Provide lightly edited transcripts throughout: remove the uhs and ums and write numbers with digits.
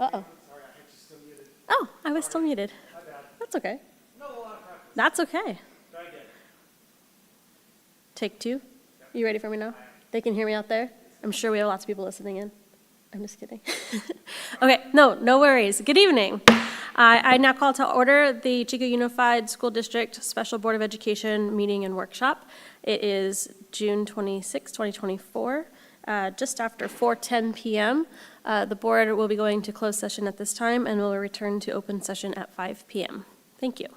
Uh-oh. Oh, I was still muted. That's okay. That's okay. Take two. You ready for me now? They can hear me out there? I'm sure we have lots of people listening in. I'm just kidding. Okay, no worries. Good evening. I now call to order the Chico Unified School District Special Board of Education meeting and workshop. It is June 26, 2024, just after 4:10 p.m. The board will be going to closed session at this time and will return to open session at 5 p.m. Thank you.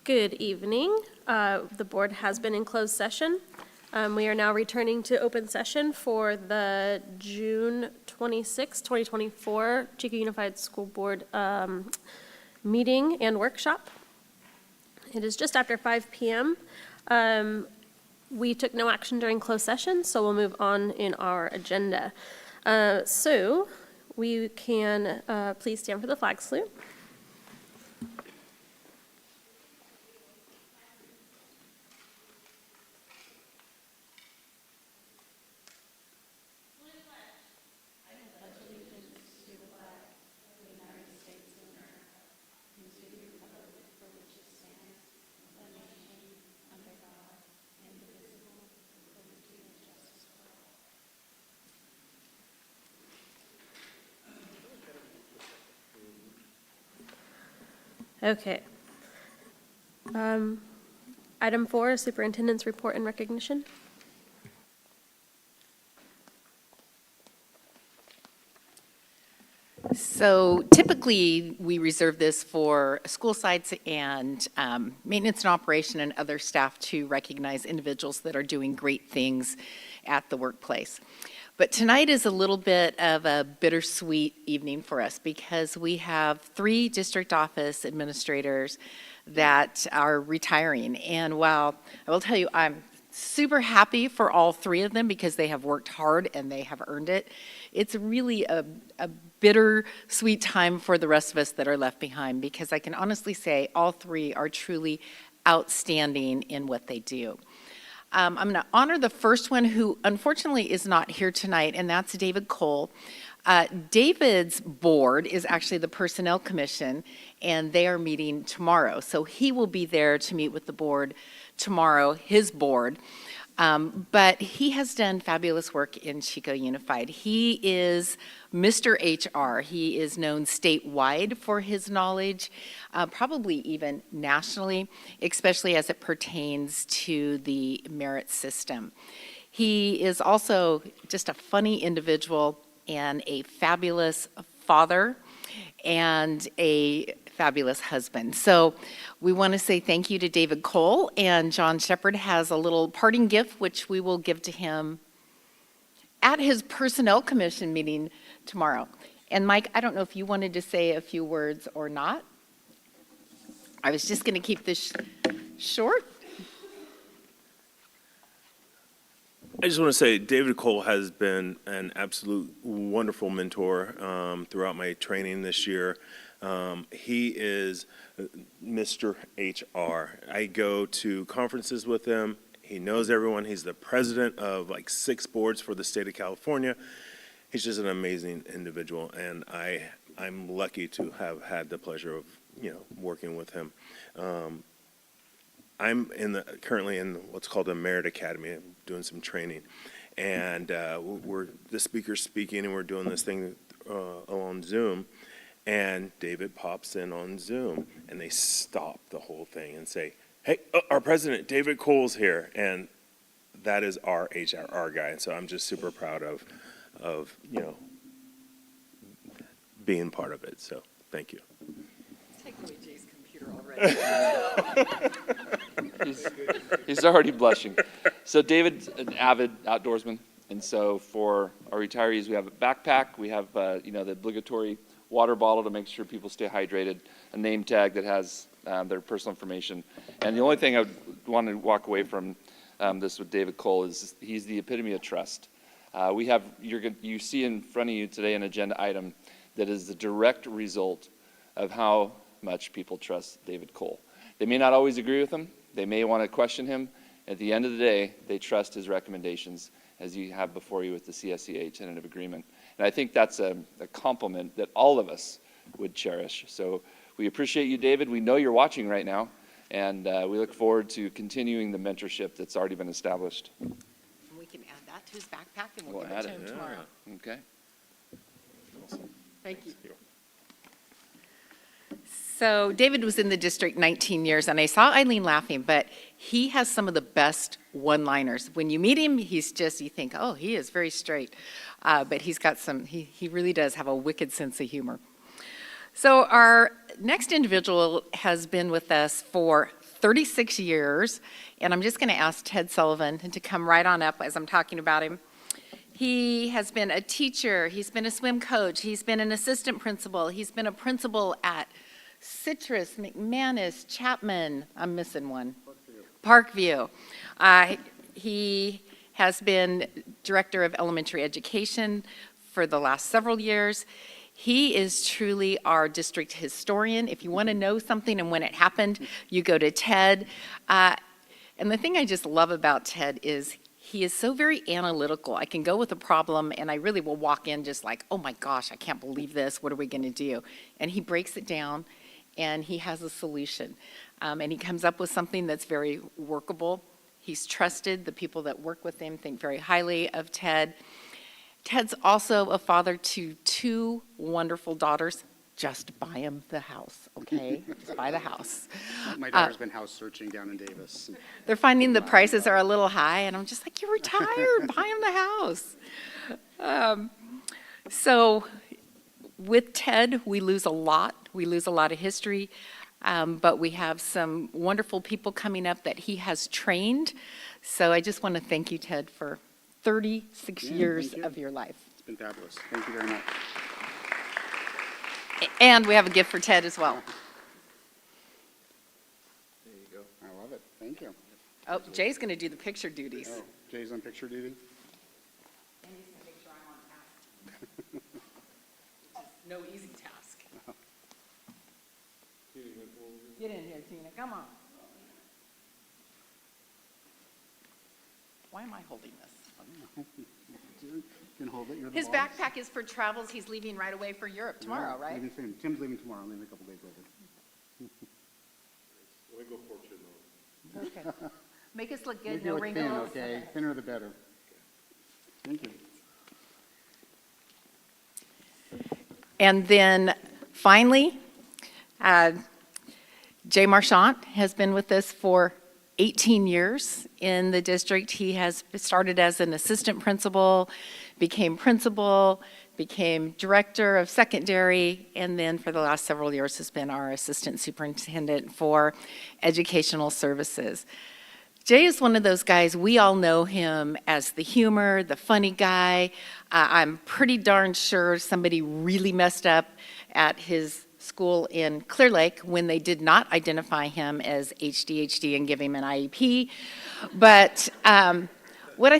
Good evening. The board has been in closed session. We are now returning to open session for the June 26, 2024 Chico Unified School Board meeting and workshop. It is just after 5 p.m. We took no action during closed session, so we'll move on in our agenda. So we can please stand for the flag salute. Okay. Item 4, Superintendent's Report and Recognition. So typically, we reserve this for school sites and maintenance and operation and other staff to recognize individuals that are doing great things at the workplace. But tonight is a little bit of a bittersweet evening for us because we have 3 district office administrators that are retiring. And while I will tell you, I'm super happy for all 3 of them because they have worked hard and they have earned it. It's really a bittersweet time for the rest of us that are left behind because I can honestly say all 3 are truly outstanding in what they do. I'm going to honor the first one who unfortunately is not here tonight, and that's David Cole. David's board is actually the Personnel Commission, and they are meeting tomorrow. So he will be there to meet with the board tomorrow, his board. But he has done fabulous work in Chico Unified. He is Mr. HR. He is known statewide for his knowledge, probably even nationally, especially as it pertains to the merit system. He is also just a funny individual and a fabulous father and a fabulous husband. So we want to say thank you to David Cole, and John Shepard has a little parting gift which we will give to him at his Personnel Commission meeting tomorrow. And Mike, I don't know if you wanted to say a few words or not. I was just going to keep this short. I just want to say David Cole has been an absolute wonderful mentor throughout my training this year. He is Mr. HR. I go to conferences with him. He knows everyone. He's the president of like 6 boards for the state of California. He's just an amazing individual, and I'm lucky to have had the pleasure of working with him. I'm currently in what's called a Merit Academy. I'm doing some training, and we're the speaker's speaking, and we're doing this thing on Zoom. And David pops in on Zoom, and they stop the whole thing and say, "Hey, our president, David Cole's here," and that is our HR guy. And so I'm just super proud of being part of it. So thank you. Take away Jay's computer already. He's already blushing. So David's an avid outdoorsman, and so for our retirees, we have a backpack, we have the obligatory water bottle to make sure people stay hydrated, a name tag that has their personal information. And the only thing I would want to walk away from this with David Cole is he's the epitome of trust. You see in front of you today an agenda item that is the direct result of how much people trust David Cole. They may not always agree with him. They may want to question him. At the end of the day, they trust his recommendations, as you have before you with the CSEA tentative agreement. And I think that's a compliment that all of us would cherish. So we appreciate you, David. We know you're watching right now, and we look forward to continuing the mentorship that's already been established. We can add that to his backpack, and we'll give it to him tomorrow. Okay. Awesome. Thank you. So David was in the district 19 years, and I saw Eileen laughing, but he has some of the best one-liners. When you meet him, you think, oh, he is very straight. But he's got he really does have a wicked sense of humor. So our next individual has been with us for 36 years, and I'm just going to ask Ted Sullivan to come right on up as I'm talking about him. He has been a teacher, he's been a swim coach, he's been an assistant principal, he's been a principal at Citrus, McManus, Chapman, I'm missing one. Parkview. He has been director of elementary education for the last several years. He is truly our district historian. If you want to know something and when it happened, you go to Ted. And the thing I just love about Ted is he is so very analytical. I can go with a problem and I really will walk in just like, oh my gosh, I can't believe this. What are we going to do? And he breaks it down and he has a solution. And he comes up with something that's very workable. He's trusted. The people that work with him think very highly of Ted. Ted's also a father to 2 wonderful daughters. Just buy him the house, okay? Just buy the house. My daughter's been house searching down in Davis. They're finding the prices are a little high, and I'm just like, you're retired, buy him the house. So with Ted, we lose a lot. We lose a lot of history, but we have some wonderful people coming up that he has trained. So I just want to thank you, Ted, for 36 Yeah, years thank you. of your life. It's been fabulous. Thank you very much. And we have a gift for Ted as well. There you go. I love it. Thank you. Oh, Jay's going to do the picture duties. Oh, Jay's on picture duty? No easy task. Get in here, Tina, come on. Why am I holding this? You can hold it. You're the His boss. backpack is for travels. He's leaving right away for Europe tomorrow, Yeah, right? leaving soon. Tim's leaving tomorrow. I'm leaving a couple days later. Okay. Make us look Make good, you no look wrinkles. thin, okay? Thinner the better. Thank you. And then finally, Jay Marchant has been with us for 18 years in the district. He has started as an assistant principal, became director of secondary, and then for the last several years has been our assistant superintendent for educational services. Jay is one of those guys, we all know him as the humor, the funny guy. I'm pretty darn sure somebody really messed up at his school in Clear Lake when they did not identify him as HDHD and give him an IEP. But what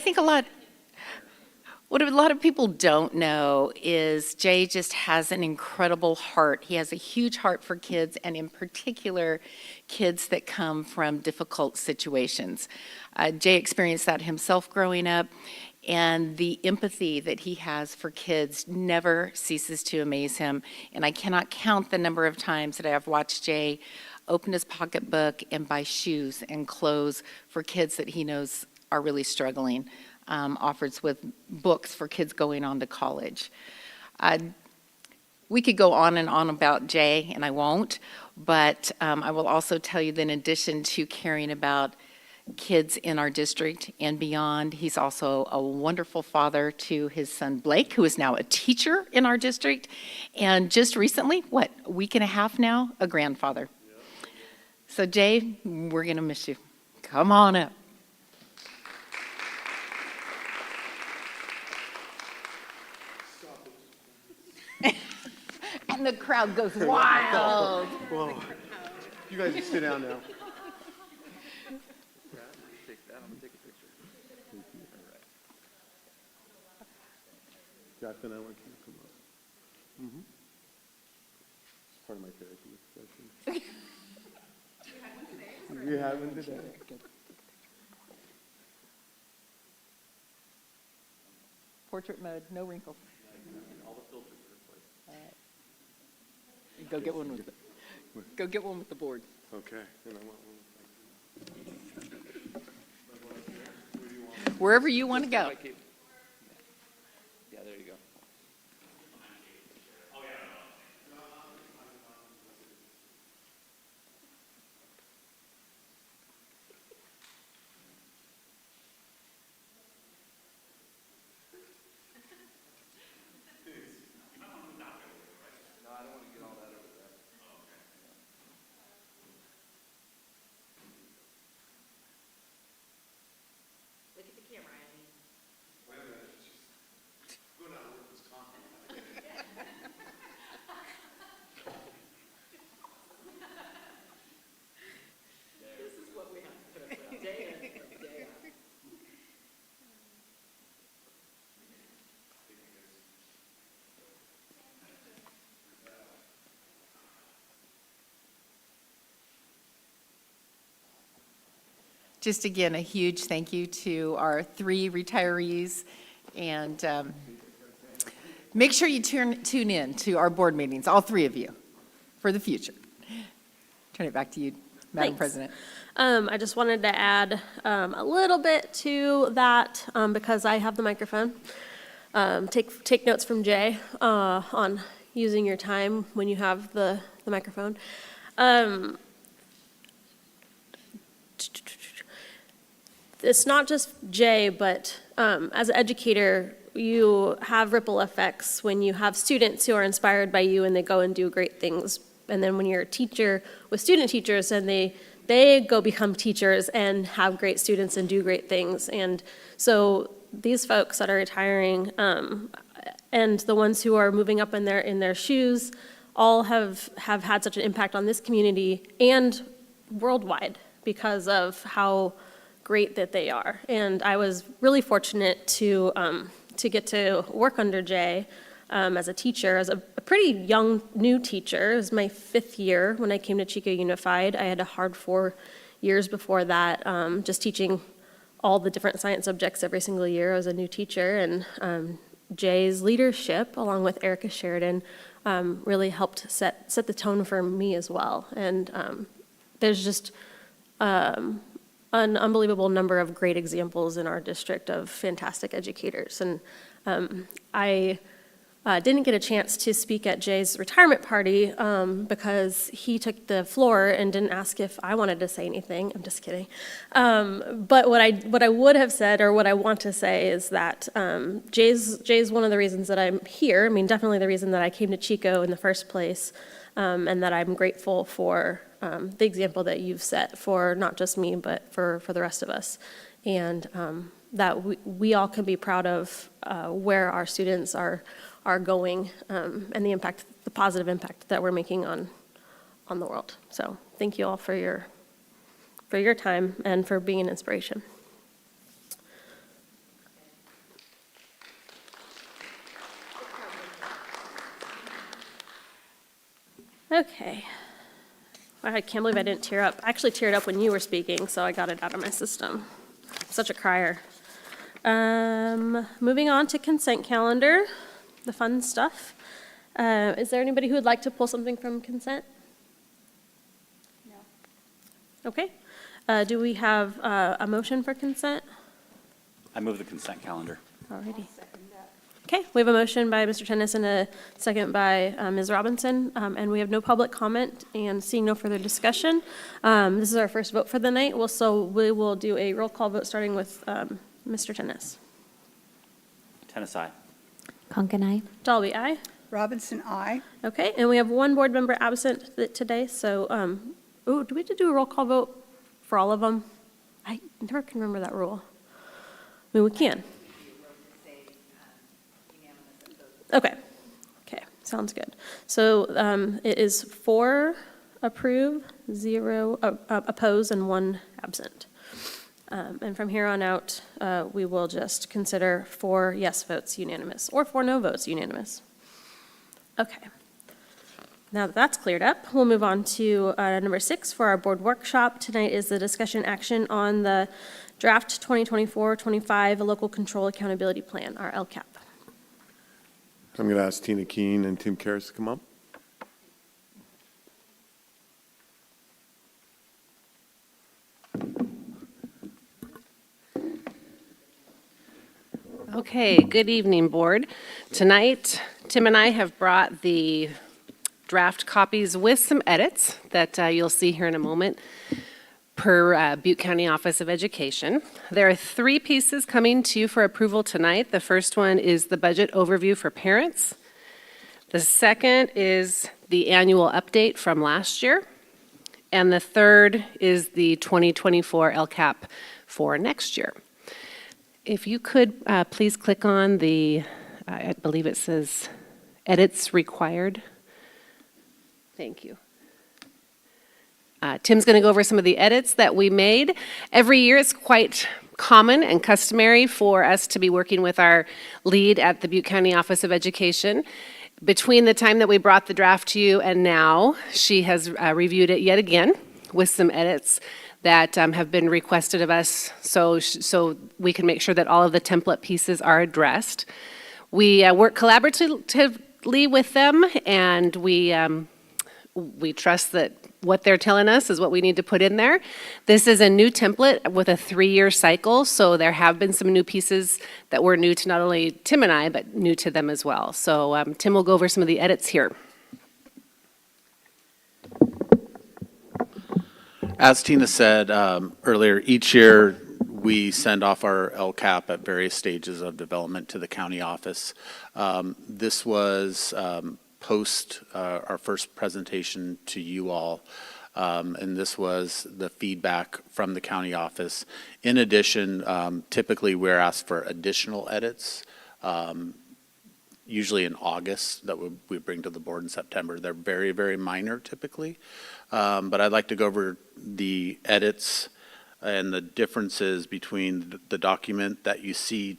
a lot of people don't know is Jay just has an incredible heart. He has a huge heart for kids, and in particular, kids that come from difficult situations. Jay experienced that himself growing up, and the empathy that he has for kids never ceases to amaze him. And I cannot count the number of times that I have watched Jay open his pocketbook and buy shoes and clothes for kids that he knows are really struggling. Offers with books for kids going on to college. We could go on and on about Jay, and I won't, but I will also tell you that in addition to caring about kids in our district and beyond, he's also a wonderful father to his son Blake, who is now a teacher in our district, and just recently, a week and a half now, a grandfather. So Jay, we're going to miss you. Come on up. And the crowd goes wild. Whoa. You guys can sit down now. Take that. I'm gonna take a picture. Justin, I want you to come up. Mm-hmm. It's part of my therapy session. You had one today? Portrait mode, no wrinkles. Go get one with the board. Okay. Then I want one. Wherever you want to go. Yeah, there you go. No, I don't want to get all that over Just again, a huge thank you to our 3 retirees, and make sure you tune in to our board meetings, all 3 of you, for the future. Turn it back to you, Madam Thanks. President. I just wanted to add a little bit to that because I have the microphone. Take notes from Jay on using your time when you have the microphone. It's not just Jay, but as an educator, you have ripple effects when you have students who are inspired by you and they go and do great things. And then when you're a teacher with student teachers and they go become teachers and have great students and do great things. And so these folks that are retiring and the ones who are moving up in their shoes all have had such an impact on this community and worldwide because of how great that they are. And I was really fortunate to get to work under Jay as a teacher, as a pretty young, new teacher. It was my 5th year when I came to Chico Unified. I had a hard 4 years before that, just teaching all the different science subjects every single year as a new teacher. And Jay's leadership, along with Erica Sheridan, really helped set the tone for me as well. And there's just an unbelievable number of great examples in our district of fantastic educators. And I didn't get a chance to speak at Jay's retirement party because he took the floor and didn't ask if I wanted to say anything. I'm just kidding. But what I would have said, or what I want to say, is that Jay's one of the reasons that I'm here. I mean, definitely the reason that I came to Chico in the first place, and that I'm grateful for the example that you've set for not just me, but for the rest of us. And that we all can be proud of where our students are going and the positive impact that we're making on the world. So thank you all for your time and for being an inspiration. Okay. I can't believe I didn't tear up. I actually teared up when you were speaking, so I got it out of my system. Such a crier. Moving on to consent calendar, the fun stuff. Is there anybody who would like to pull something from consent? No. Okay. Do we have a motion for consent? I move the consent calendar. Alrighty. Okay, we have a motion by Mr. Tennis and a second by Ms. Robinson, and we have no public comment and seeing no further discussion. This is our first vote for the night. We will do a roll call vote starting with Mr. Tennis. Tennis, aye. Conkin, aye. Dalby, aye. Robinson, aye. Okay, and we have one board member absent today, so, do we have to do a roll call vote for all of them? I never can remember that rule. I mean, we can. Okay, sounds good. So it is 4 approve, 0 oppose, and 1 absent. And from here on out, we will just consider 4 yes votes unanimous or 4 no votes unanimous. Okay. Now that that's cleared up, we'll move on to number 6 for our board workshop. Tonight is the discussion action on the draft 2024-25 Local Control Accountability Plan, our LCAP. I'm going to ask Tina Keene and Tim Karras to come up. Okay, good evening, Board. Tonight, Tim and I have brought the draft copies with some edits that you'll see here in a moment per Butte County Office of Education. There are 3 pieces coming to you for approval tonight. The first one is the budget overview for parents. The second is the annual update from last year. And the third is the 2024 LCAP for next year. If you could please click on the, I believe it says edits required. Thank you. Tim's going to go over some of the edits that we made. Every year it's quite common and customary for us to be working with our lead at the Butte County Office of Education. Between the time that we brought the draft to you and now, she has reviewed it yet again with some edits that have been requested of us, so we can make sure that all of the template pieces are addressed. We work collaboratively with them, and we trust that what they're telling us is what we need to put in there. This is a new template with a 3-year cycle, so there have been some new pieces that were new to not only Tim and I, but new to them as well. So Tim will go over some of the edits here. As Tina said earlier, each year we send off our LCAP at various stages of development to the county office. This was post our first presentation to you all, and this was the feedback from the county office. In addition, typically we're asked for additional edits, usually in August, that we bring to the board in September. They're very, very minor typically, but I'd like to go over the edits and the differences between the document that you see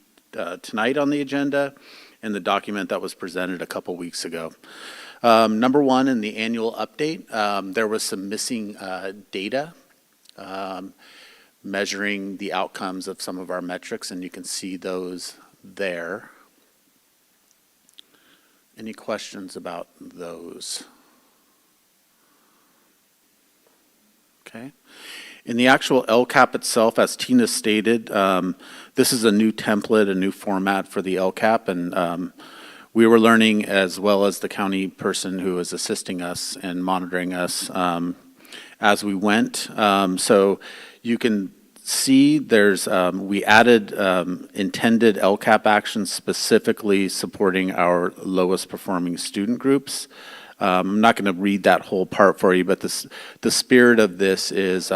tonight on the agenda and the document that was presented a couple weeks ago. Number one, in the annual update, there was some missing data measuring the outcomes of some of our metrics, and you can see those there. Any questions about those? Okay. In the actual LCAP itself, as Tina stated, this is a new template, a new format for the LCAP, and we were learning, as well as the county person who was assisting us and monitoring us as we went. So you can see there's, we added intended LCAP actions specifically supporting our lowest performing student groups. I'm not going to read that whole part for you, but the spirit of this is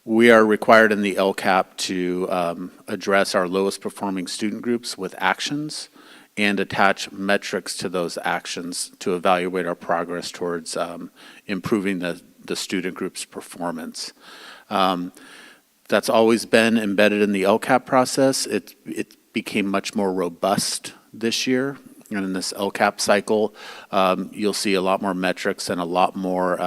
we are required in the LCAP to address our lowest performing student groups with actions and attach metrics to those actions to evaluate our progress towards improving the student group's performance. That's always been embedded in the LCAP process. It became much more robust this year. And in this LCAP cycle, you'll see a lot more metrics and a lot more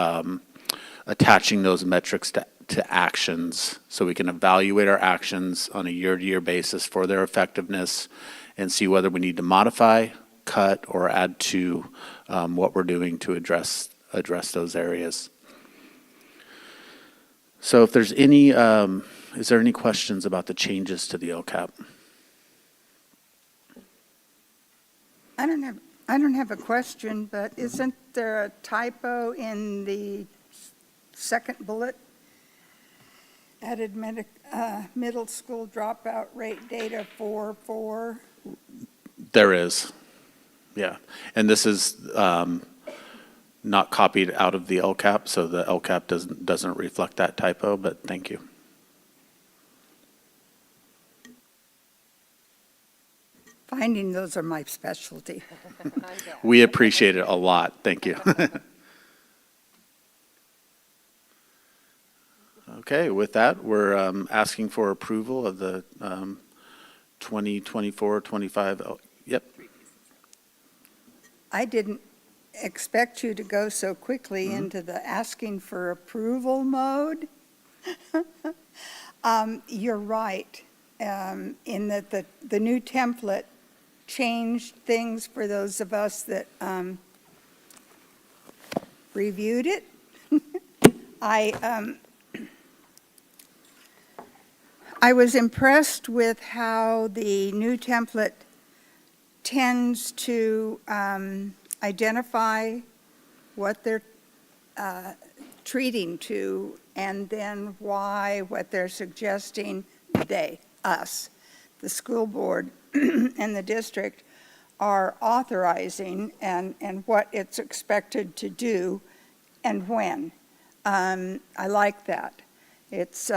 attaching those metrics to actions, so we can evaluate our actions on a year-to-year basis for their effectiveness and see whether we need to modify, cut, or add to what we're doing to address those areas. So if there's any, is there any questions about the changes to the LCAP? I don't have a question, but isn't there a typo in the second bullet? Added middle school dropout rate data for. There is, yeah. And this is not copied out of the LCAP, so the LCAP doesn't reflect that typo, but thank you. Finding those are my specialty. We appreciate it a lot. Thank you. Okay, with that, we're asking for approval of the 2024-25. Yep. I didn't expect you to go so quickly into the asking for approval mode. You're right, in that the new template changed things for those of us that reviewed it. I was impressed with how the new template tends to identify what they're treating to, and then why what they're suggesting, us, the school board and the district are authorizing, and what it's expected to do and when. I like that. It's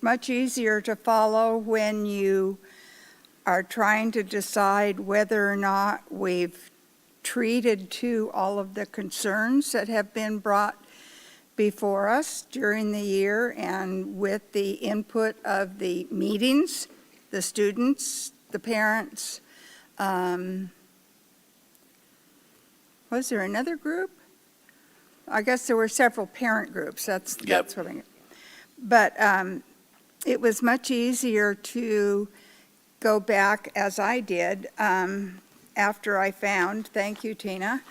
much easier to follow when you are trying to decide whether or not we've treated to all of the concerns that have been brought before us during the year, and with the input of the meetings, the students, the parents. Was there another group? I guess there were several parent groups, that's Yep. what I, but it was much easier to go back, as I did, after I found, thank you, Tina,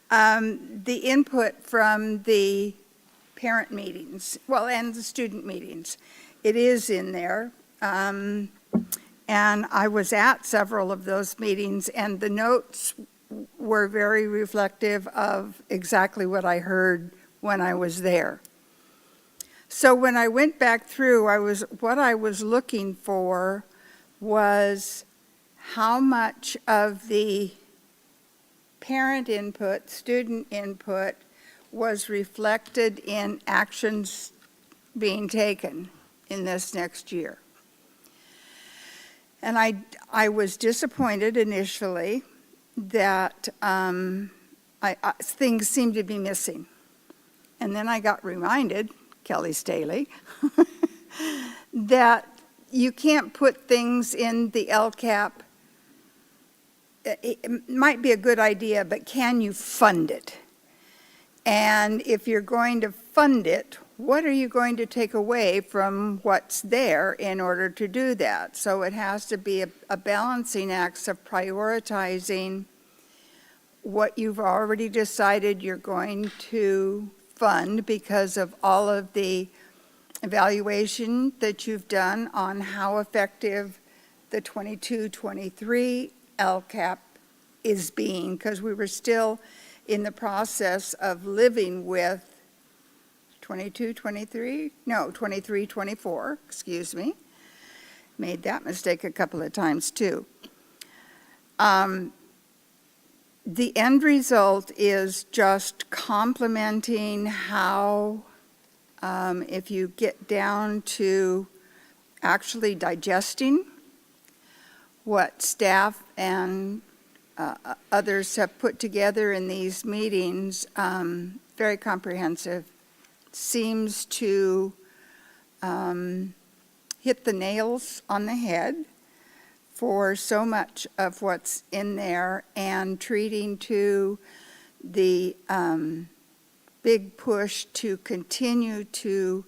the input from the parent meetings, well, and the student meetings. It is in there. And I was at several of those meetings, and the notes were very reflective of exactly what I heard when I was there. So when I went back through, what I was looking for was how much of the parent input, student input, was reflected in actions being taken in this next year. And I was disappointed initially that things seemed to be missing. And then I got reminded, Kelly Staley, that you can't put things in the LCAP. It might be a good idea, but can you fund it? And if you're going to fund it, what are you going to take away from what's there in order to do that? So it has to be a balancing act of prioritizing what you've already decided you're going to fund because of all of the evaluation that you've done on how effective the 22-23 LCAP is being, because we were still in the process of living with 23-24, excuse me. Made that mistake a couple of times too. The end result is just complementing how, if you get down to actually digesting what staff and others have put together in these meetings, very comprehensive, seems to hit the nails on the head for so much of what's in there, and treating to the big push to continue to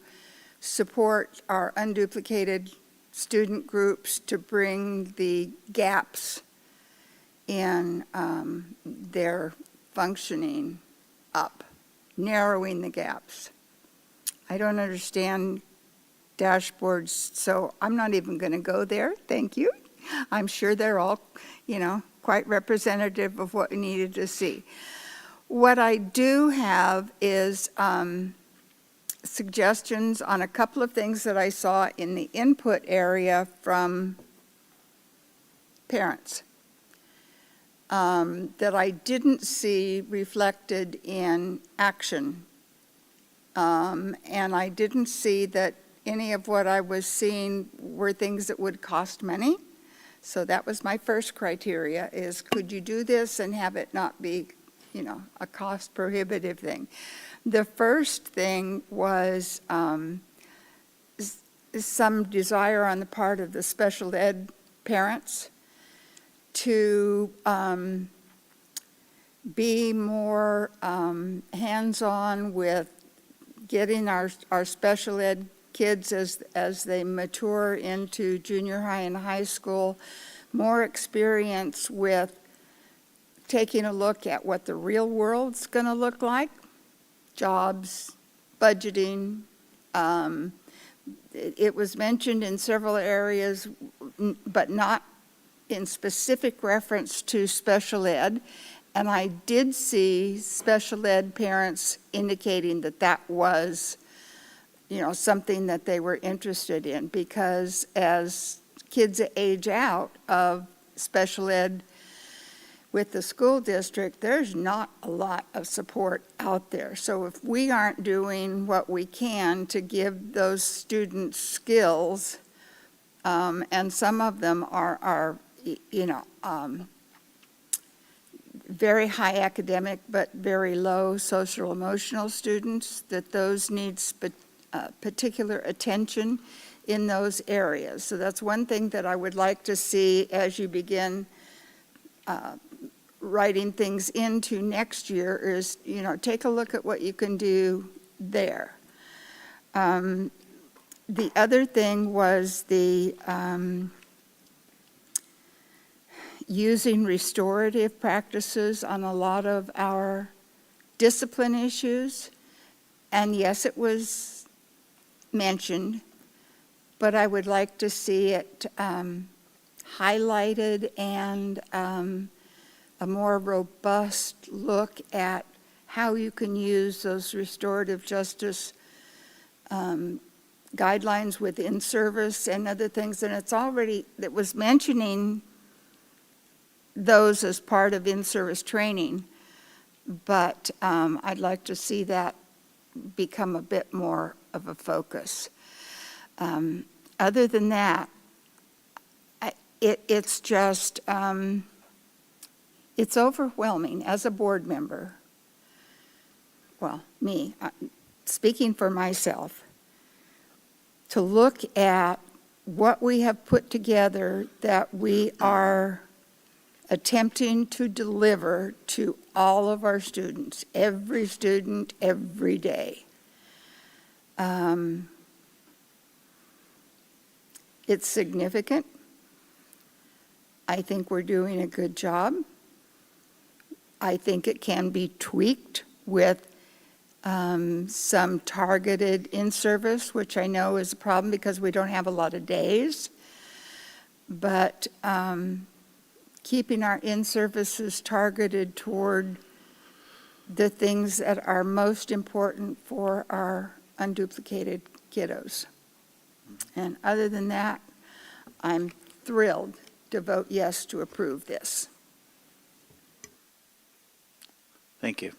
support our unduplicated student groups to bring the gaps in their functioning up, narrowing the gaps. I don't understand dashboards, so I'm not even going to go there. Thank you. I'm sure they're all, quite representative of what we needed to see. What I do have is suggestions on a couple of things that I saw in the input area from parents that I didn't see reflected in action. And I didn't see that any of what I was seeing were things that would cost money. So that was my first criteria, is could you do this and have it not be, a cost prohibitive thing. The first thing was some desire on the part of the special ed parents to be more hands-on with getting our special ed kids as they mature into junior high and high school, more experience with taking a look at what the real world's going to look like, jobs, budgeting. It was mentioned in several areas, but not in specific reference to special ed. And I did see special ed parents indicating that that was, something that they were interested in, because as kids age out of special ed with the school district, there's not a lot of support out there. So if we aren't doing what we can to give those students skills, and some of them are very high academic but very low social emotional students, that those need particular attention in those areas. So that's one thing that I would like to see as you begin writing things into next year is, take a look at what you can do there. The other thing was the using restorative practices on a lot of our discipline issues. And yes, it was mentioned, but I would like to see it highlighted and a more robust look at how you can use those restorative justice guidelines within service and other things. And it was mentioning those as part of in-service training, but I'd like to see that become a bit more of a focus. Other than that, it's just, it's overwhelming as a board member. Well, me, speaking for myself, to look at what we have put together that we are attempting to deliver to all of our students, every student, every day. It's significant. I think we're doing a good job. I think it can be tweaked with some targeted in-service, which I know is a problem because we don't have a lot of days. But keeping our in-services targeted toward the things that are most important for our unduplicated kiddos. And other than that, I'm thrilled to vote yes to approve this. Thank you.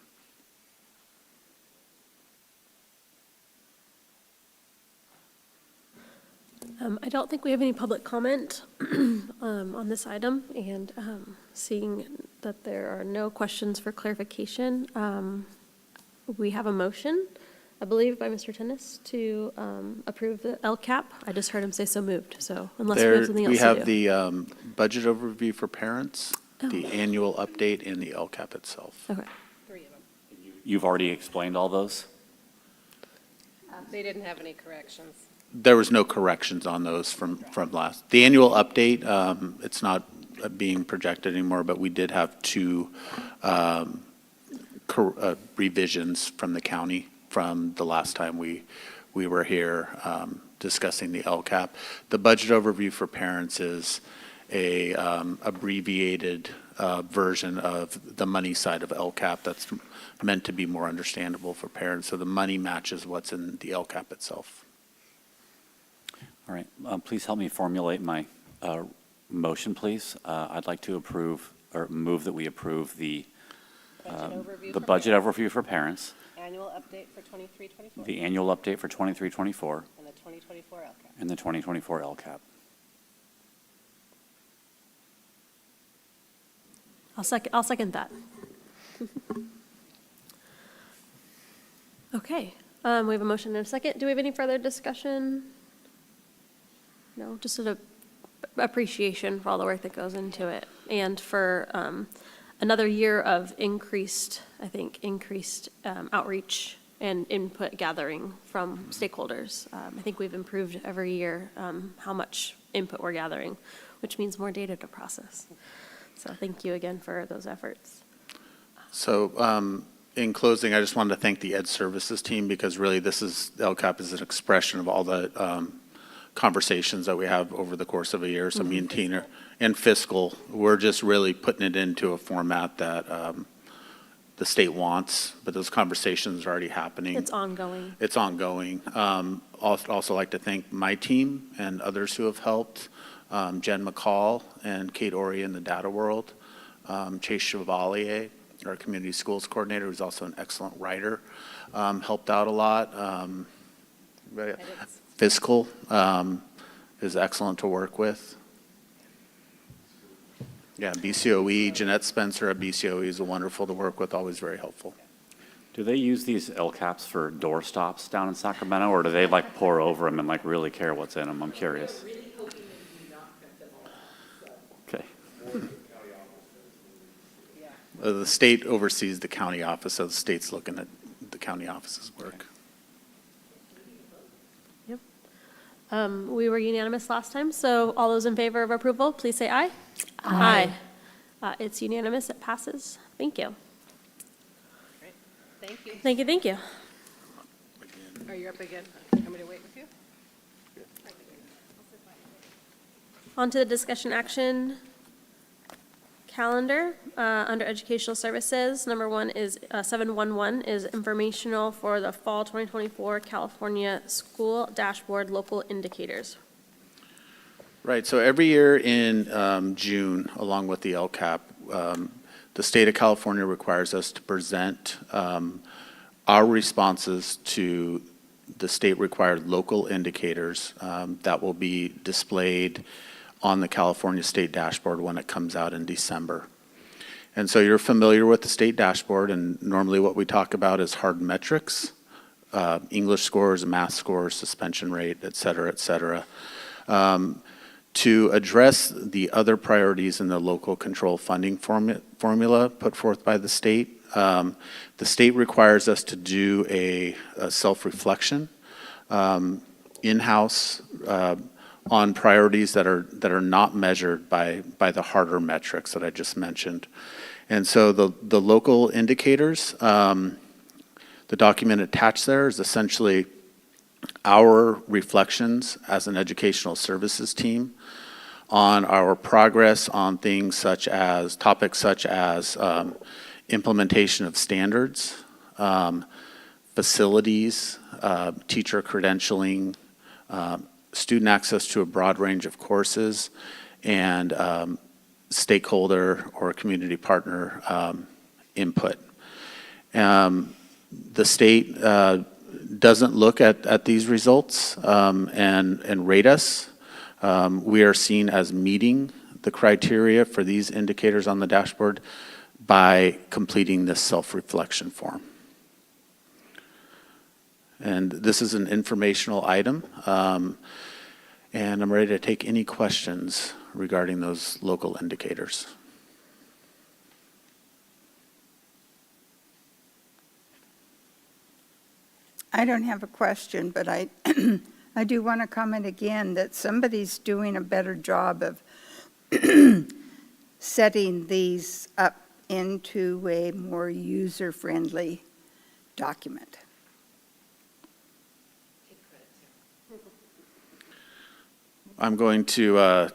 I don't think we have any public comment on this item, and seeing that there are no questions for clarification, we have a motion, I believe, by Mr. Tennis to approve the LCAP. I just heard him say so moved, so unless we have something else to do. We have the budget overview for parents, the annual update, and the LCAP itself. Okay. You've already explained all those? They didn't have any corrections. There was no corrections on those from last. The annual update, it's not being projected anymore, but we did have two revisions from the county from the last time we were here discussing the LCAP. The budget overview for parents is a abbreviated version of the money side of LCAP that's meant to be more understandable for parents. So the money matches what's in the LCAP itself. All right, please help me formulate my motion, please. I'd like to approve, or move that we approve the budget overview for parents, Annual update for 23-24. the annual update for 23-24, And the 2024 LCAP. and the 2024 LCAP. I'll second that. Okay, we have a motion and a second. Do we have any further discussion? No, just sort of appreciation for all the work that goes into it, and for another year of increased outreach and input gathering from stakeholders. I think we've improved every year how much input we're gathering, which means more data to process. So thank you again for those efforts. So in closing, I just wanted to thank the Ed Services team, because really LCAP is an expression of all the conversations that we have over the course of a year. So me and Tina, and fiscal, we're just really putting it into a format that the state wants, but those conversations are already happening. It's ongoing. It's ongoing. Also like to thank my team and others who have helped, Jen McCall and Kate Ori in the data world, Chase Chevalier, our community schools coordinator, who's also an excellent writer, helped out a lot. Fiscal is excellent to work with. Yeah, BCOE, Jeanette Spencer at BCOE is wonderful to work with, always very helpful. Do they use these LCAPs for door stops down in Sacramento, or do they like pour over them and like really care what's in them? I'm curious. Okay. The state oversees the county office, so the state's looking at the county office's work. Yep. We were unanimous last time, so all those in favor of approval, please say aye. Aye. It's unanimous, it passes. Thank you. Thank you. Thank you, thank you. Are you up again? Want me to wait with you? On to the discussion action calendar. Under educational services, number one is 711 is informational for the fall 2024 California School Dashboard Local Indicators. Right, so every year in June, along with the LCAP, the state of California requires us to present our responses to the state-required local indicators that will be displayed on the California State Dashboard when it comes out in December. And so you're familiar with the state dashboard, and normally what we talk about is hard metrics, English scores, math scores, suspension rate, et cetera, et cetera. To address the other priorities in the local control funding formula put forth by the state requires us to do a self-reflection in-house on priorities that are not measured by the harder metrics that I just mentioned. And so the local indicators, the document attached there is essentially our reflections as an educational services team on our progress on things such as, topics such as implementation of standards, facilities, teacher credentialing, student access to a broad range of courses, and stakeholder or community partner input. The state doesn't look at these results and rate us. We are seen as meeting the criteria for these indicators on the dashboard by completing this self-reflection form. And this is an informational item, and I'm ready to take any questions regarding those local indicators. I don't have a question, but I do want to comment again that somebody's doing a better job of setting these up into a more user-friendly document. I'm going to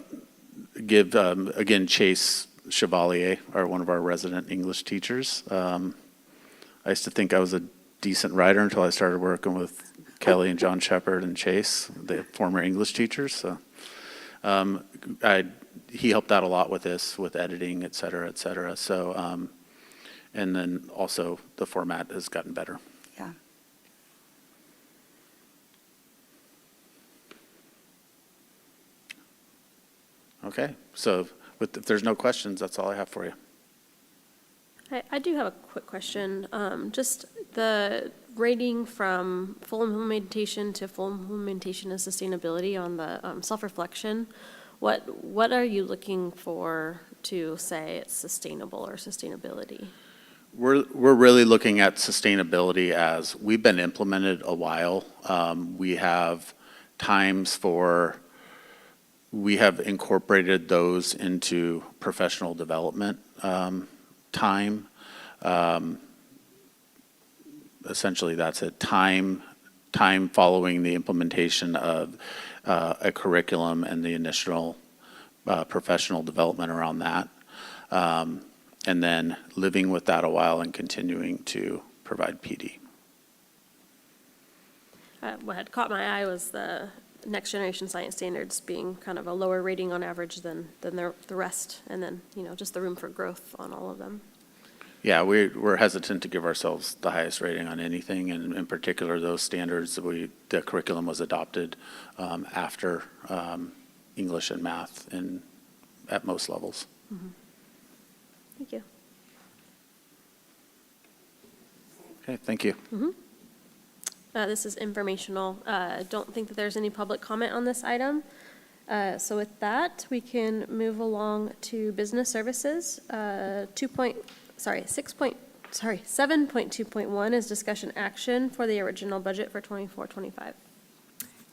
give, again, Chase Chevalier, one of our resident English teachers. I used to think I was a decent writer until I started working with Kelly and John Shepard and Chase, the former English teachers. So he helped out a lot with this, with editing, et cetera, et cetera. So, and then also the format has gotten better. Yeah. Okay, so if there's no questions, that's all I have for you. I do have a quick question. Just the rating from full implementation to full implementation and sustainability on the self-reflection, what are you looking for to say it's sustainable or sustainability? We're really looking at sustainability as we've been implemented a while. We have we have incorporated those into professional development time. Essentially, that's it. Time following the implementation of a curriculum and the initial professional development around that. And then living with that a while and continuing to provide PD. What had caught my eye was the next generation science standards being kind of a lower rating on average than the rest, and then, just the room for growth on all of them. Yeah, we're hesitant to give ourselves the highest rating on anything, and in particular, those standards, the curriculum was adopted after English and math at most levels. Mm-hmm. Thank you. Okay, thank you. Mm-hmm. This is informational. Don't think that there's any public comment on this item. So with that, we can move along to business services. 7.2.1 is discussion action for the original budget for 24-25.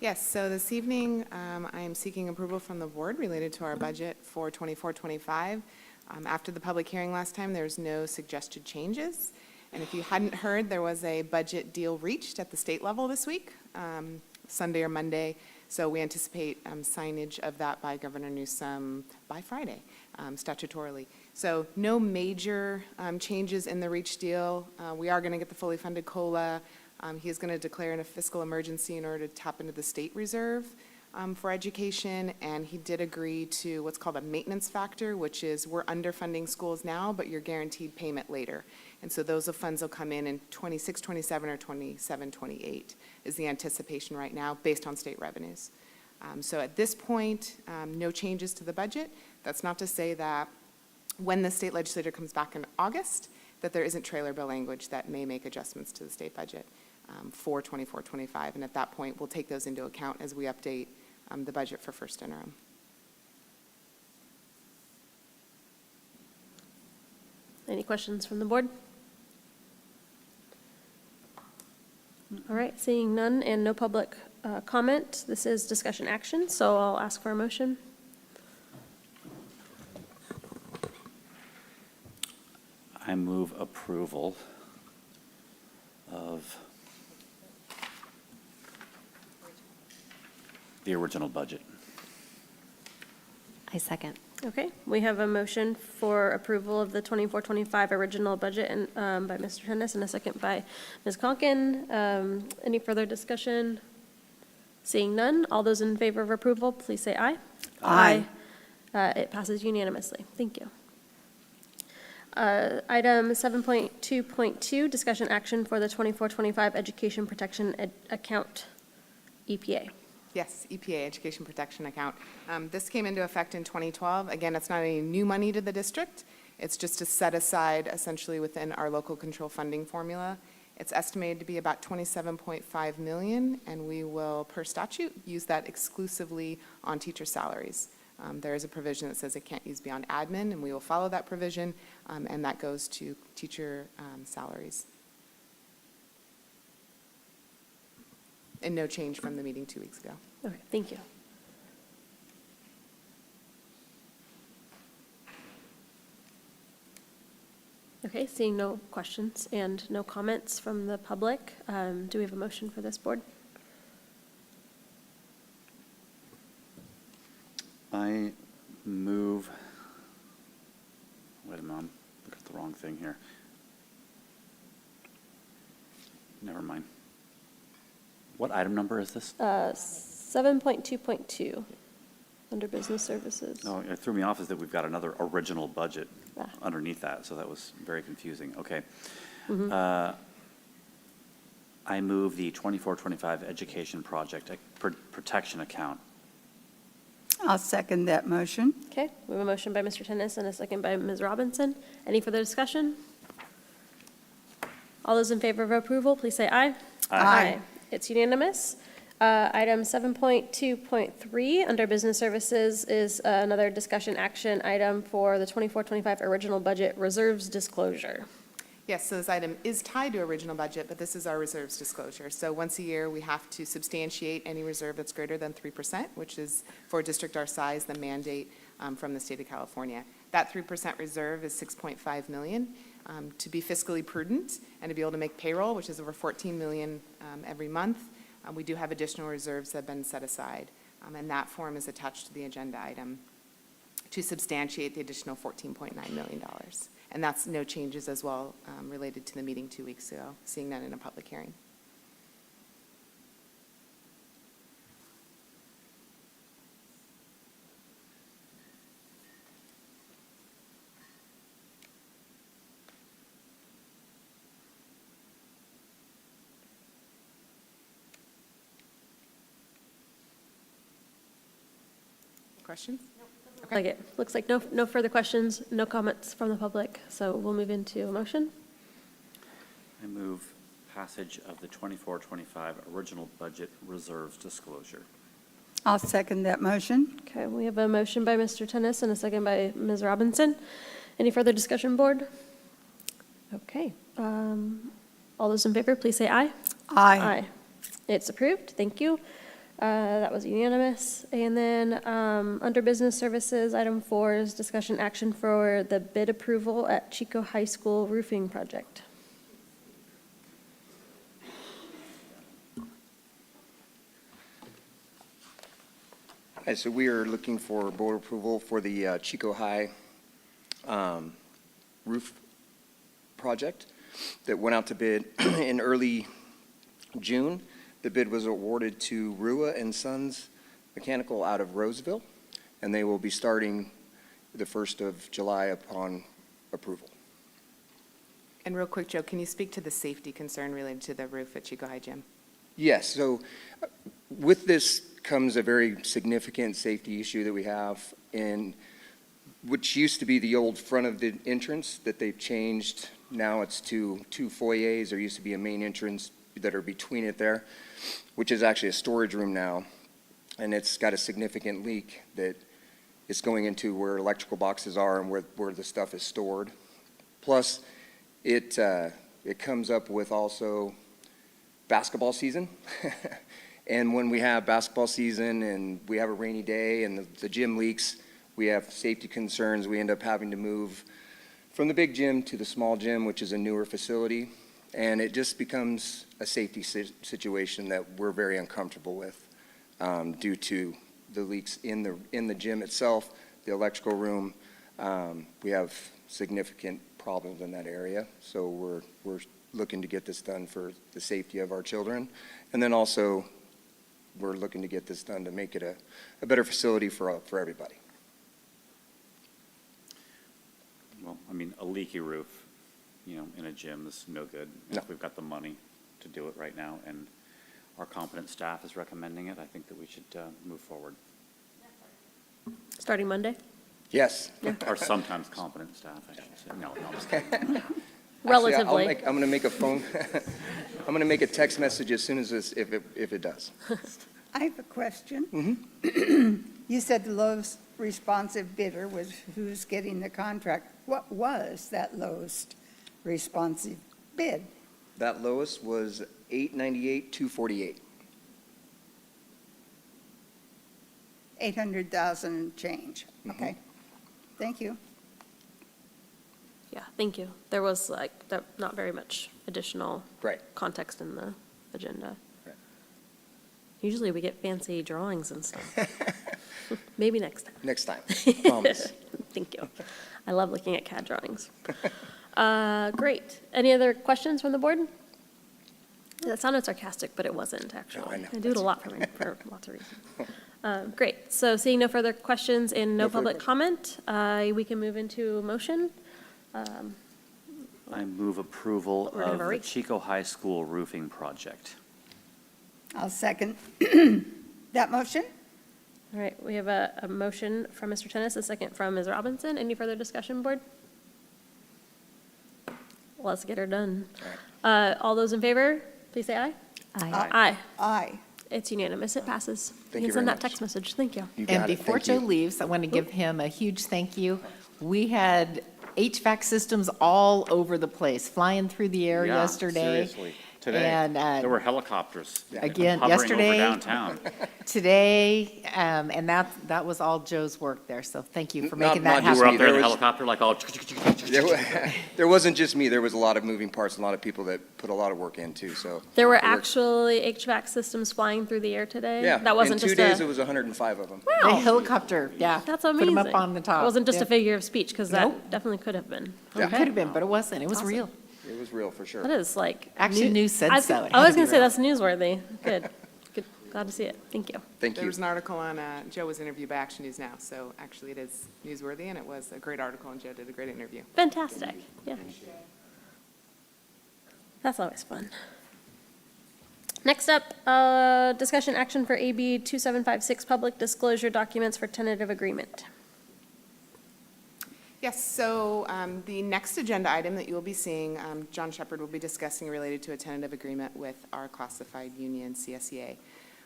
Yes, so this evening, I am seeking approval from the board related to our budget for 24-25. After the public hearing last time, there's no suggested changes. And if you hadn't heard, there was a budget deal reached at the state level this week, Sunday or Monday. So we anticipate signage of that by Governor Newsom by Friday, statutorily. So no major changes in the reach deal. We are going to get the fully funded COLA. He is going to declare a fiscal emergency in order to tap into the state reserve for education, and he did agree to what's called a maintenance factor, which is we're underfunding schools now, but you're guaranteed payment later. And so those funds will come in 26, 27, or 27, 28 is the anticipation right now based on state revenues. So at this point, no changes to the budget. That's not to say that when the state legislature comes back in August, that there isn't trailer bill language that may make adjustments to the state budget for 24-25. And at that point, we'll take those into account as we update the budget for first interim. Any questions from the board? All right, seeing none and no public comment, this is discussion action, so I'll ask for a motion. I move approval of the original budget. I second. Okay, we have a motion for approval of the 24-25 original budget and, by Mr. Tennis and a second by Ms. Conkin. Any further discussion? Seeing none, all those in favor of approval, please say aye. Aye. It passes unanimously. Thank you. Item 7.2.2, discussion action for the 24-25 Education Protection Account, EPA. Yes, EPA, Education Protection Account. This came into effect in 2012. Again, it's not any new money to the district. It's just to set aside essentially within our local control funding formula. It's estimated to be about $27.5 million, and we will, per statute, use that exclusively on teacher salaries. There is a provision that says it can't use beyond admin, and we will follow that provision, and that goes to teacher salaries. And no change from the meeting 2 weeks ago. Okay, thank you. Okay, seeing no questions and no comments from the public, do we have a motion for this board? I move, wait a moment, look at the wrong thing here. Never mind. What item number is this? 7.2.2, under business services. Oh, it threw me off is that we've got another original budget Ah. underneath that, so that was very confusing. Okay. I move the 24-25 Education Project Protection Account. I'll second that motion. Okay, we have a motion by Mr. Tennis and a second by Ms. Robinson. Any further discussion? All those in favor of approval, please say aye. Aye. It's unanimous. Item 7.2.3, under business services, is another discussion action item for the 24-25 original budget reserves disclosure. Yes, so this item is tied to original budget, but this is our reserves disclosure. So once a year, we have to substantiate any reserve that's greater than 3%, which is, for a district our size, the mandate from the state of California. That 3% reserve is $6.5 million. To be fiscally prudent and to be able to make payroll, which is over $14 million every month, we do have additional reserves that have been set aside, and that form is attached to the agenda item to substantiate the additional $14.9 million. And that's no changes as well related to the meeting 2 weeks ago, seeing none in a public hearing. Questions? Okay. Looks like no further questions, no comments from the public, so we'll move into a motion. I move passage of the 24-25 original budget reserves disclosure. I'll second that motion. Okay, we have a motion by Mr. Tennis and a second by Ms. Robinson. Any further discussion, board? Okay. All those in favor, please say aye. Aye. It's approved. Thank you. That was unanimous. And then, under business services, item 4 is discussion action for the bid approval at Chico High School roofing project. Hi, so we are looking for board approval for the Chico High roof project that went out to bid in early June. The bid was awarded to Rua and Sons Mechanical out of Roseville, and they will be starting the 1st of July upon approval. And real quick, Joe, can you speak to the safety concern related to the roof at Chico High Gym? Yes, so with this comes a very significant safety issue that we have in, which used to be the old front of the entrance that they've changed. Now it's two foyers. There used to be a main entrance that are between it there, which is actually a storage room now. And it's got a significant leak that is going into where electrical boxes are and where the stuff is stored. Plus, it comes up with also basketball season. And when we have basketball season and we have a rainy day and the gym leaks, we have safety concerns. We end up having to move from the big gym to the small gym, which is a newer facility. And it just becomes a safety situation that we're very uncomfortable with due to the leaks in the gym itself, the electrical room. We have significant problems in that area. So we're looking to get this done for the safety of our children. And then also, we're looking to get this done to make it a better facility for everybody. Well, I mean, a leaky roof, in a gym is no good. No. If we've got the money to do it right now, and our competent staff is recommending it, I think that we should move forward. Starting Monday? Yes. Or sometimes competent staff, I should say. No, I'm just kidding. Relatively. Actually, I'm going to make a phone, I'm going to make a text message as soon as if it does. I have a question. Mm-hmm. You said the lowest responsive bidder was who's getting the contract. What was that lowest responsive bid? That lowest was $898,248. 800,000 change. Okay. Thank you. Yeah, thank you. There was not very much additional Right. context in the agenda. Right. Usually we get fancy drawings and stuff. Maybe next time. Next time, promise. Thank you. I love looking at CAD drawings. Great. Any other questions from the board? That sounded sarcastic, but it wasn't, actually. I know. I do it a lot for lots of reasons. Great. So seeing no further questions and no No further public comment, we can move into motion. I move approval We're gonna have of a the race. Chico High School roofing project. I'll second that motion. All right, we have a motion from Mr. Tennis, a second from Ms. Robinson. Any further discussion, board? Let's get her done. All those in favor, please say aye. Aye. Aye. Aye. It's unanimous. It passes. Thank You you can send very that much. text message. Thank you. You And got it. before Thank Joe you. leaves, I want to give him a huge thank you. We had HVAC systems all over the place, flying through the air Yeah, yesterday. seriously. Today, And there were helicopters again, hovering yesterday, over downtown. today, and that was all Joe's work there. So thank you for Not- making that not You just were happen. up there in the There was- helicopter like all. There wasn't just me. There was a lot of moving parts, and a lot of people that put a lot of work in too, so. There were it worked. actually HVAC systems flying through the air today? Yeah. That wasn't just In 2 days, it a, was 105 of them. The helicopter, yeah. that's Put amazing. them up on the top. It wasn't just a Yep. figure of speech, because Nope. that definitely could have been. Yeah. It could have been, but it wasn't. It was Awesome. real. It was real, for sure. That is like. Action News said I was- so. It I had was to going be to say, real. that's newsworthy. Good. Good. Glad to see it. Thank you. Thank There you. was an article on, Joe was interviewed by Action News Now, so actually it is newsworthy, and it was a great article, and Joe did a great interview. Fantastic. Yeah. That's always fun. Next up, discussion action for AB 2756, public disclosure documents for tentative agreement. Yes, so the next agenda item that you will be seeing, John Shepherd will be discussing related to a tentative agreement with our classified union, CSEA.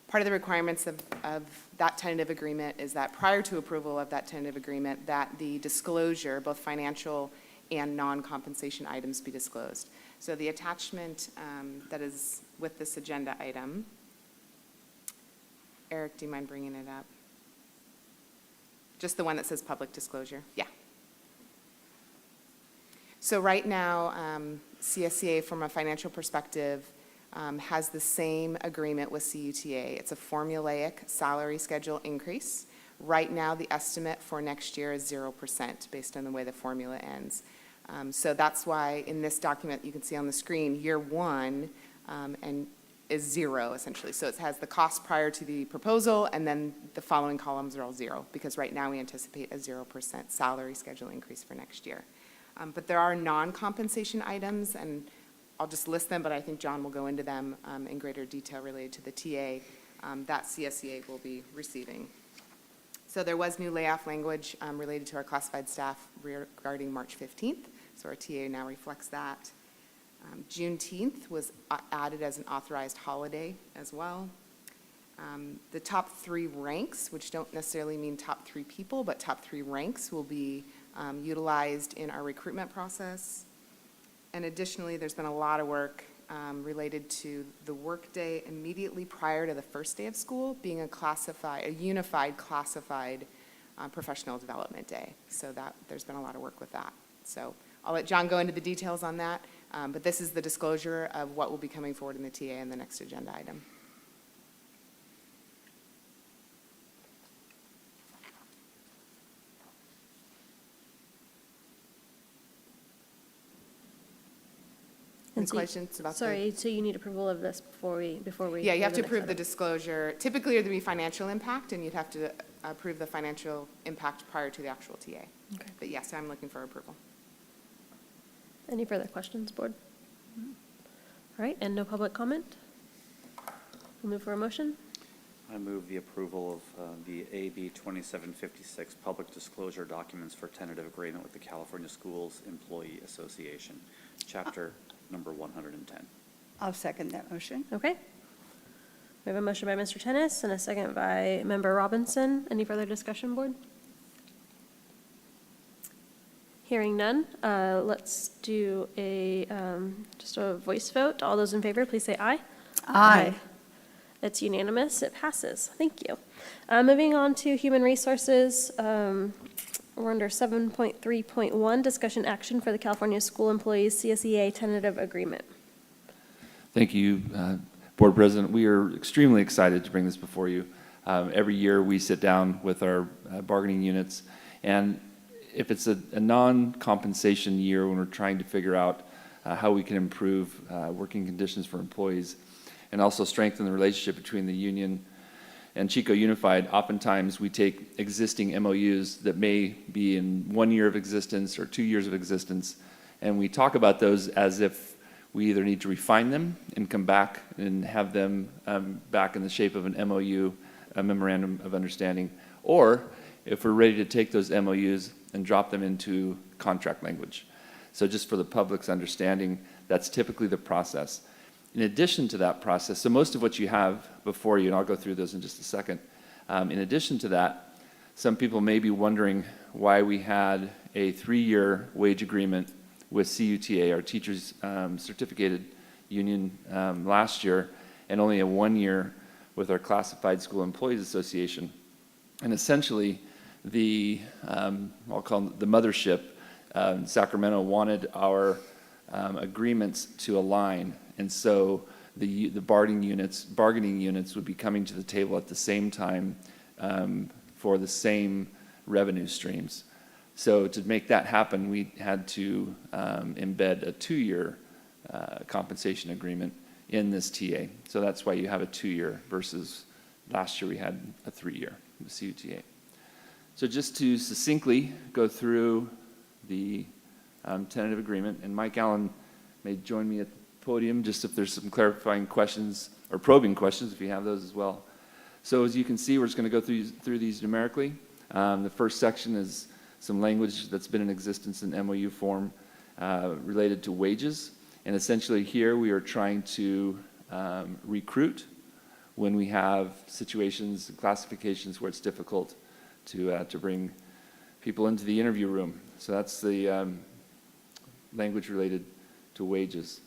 Part of the requirements of that tentative agreement is that prior to approval of that tentative agreement, that the disclosure, both financial and non-compensation items be disclosed. So the attachment that is with this agenda item, Eric, do you mind bringing it up? Just the one that says public disclosure? Yeah. So right now, CSCA, from a financial perspective, has the same agreement with CUTA. It's a formulaic salary schedule increase. Right now, the estimate for next year is 0% based on the way the formula ends. So that's why in this document, you can see on the screen, year one and is 0 essentially. So it has the cost prior to the proposal, and then the following columns are all 0, because right now we anticipate a 0% salary schedule increase for next year. But there are non-compensation items, and I'll just list them, but I think John will go into them in greater detail related to the TA that CSEA will be receiving. So there was new layoff language related to our classified staff regarding March 15th, so our TA now reflects that. Juneteenth was added as an authorized holiday as well. The top 3 ranks, which don't necessarily mean top 3 people, but top 3 ranks, will be utilized in our recruitment process. And additionally, there's been a lot of work related to the workday immediately prior to the first day of school being a unified classified professional development day. So there's been a lot of work with that. So I'll let John go into the details on that, but this is the disclosure of what will be coming forward in the TA in the next agenda item. Any questions about Sorry, so you need approval of this before we? Yeah, you have to the next approve the item. disclosure. Typically, there'd be financial impact, and you'd have to approve the financial impact prior to the actual TA. Okay. But yes, I'm looking for approval. Any further questions, board? All right, and no public comment? We'll move for a motion. I move the approval of the AB 2756 public disclosure documents for tentative agreement with the California Schools Employee Association, chapter number 110. I'll second that motion. Okay. We have a motion by Mr. Tennis and a second by Member Robinson. Any further discussion, board? Hearing none, let's do just a voice vote. All those in favor, please say aye. Aye. It's unanimous, it passes. Thank you. Moving on to human resources, we're under 7.3.1, discussion action for the California School Employees CSEA tentative agreement. Thank you, Board President. We are extremely excited to bring this before you. Every year we sit down with our bargaining units, and if it's a non-compensation year when we're trying to figure out how we can improve working conditions for employees and also strengthen the relationship between the union and Chico Unified, oftentimes we take existing MOUs that may be in 1 year of existence or 2 years of existence, and we talk about those as if we either need to refine them and come back and have them back in the shape of an MOU, a memorandum of understanding, or if we're ready to take those MOUs and drop them into contract language. So just for the public's understanding, that's typically the process. In addition to that process, so most of what you have before you, and I'll go through those in just a second, in addition to that, some people may be wondering why we had a 3-year wage agreement with CUTA, our teachers certificated union last year, and only a 1 year with our Classified School Employees Association. And essentially, I'll call them the mothership, Sacramento wanted our agreements to align. And so the bargaining units would be coming to the table at the same time for the same revenue streams. So to make that happen, we had to embed a 2-year compensation agreement in this TA. So that's why you have a 2-year versus last year we had a 3-year with CUTA. So just to succinctly go through the tentative agreement, and Mike Allen may join me at the podium just if there's some clarifying questions or probing questions if you have those as well. So as you can see, we're just going to go through these numerically. The first section is some language that's been in existence in MOU form related to wages. And essentially here we are trying to recruit when we have situations and classifications where it's difficult to bring people into the interview room. So that's the language related to wages.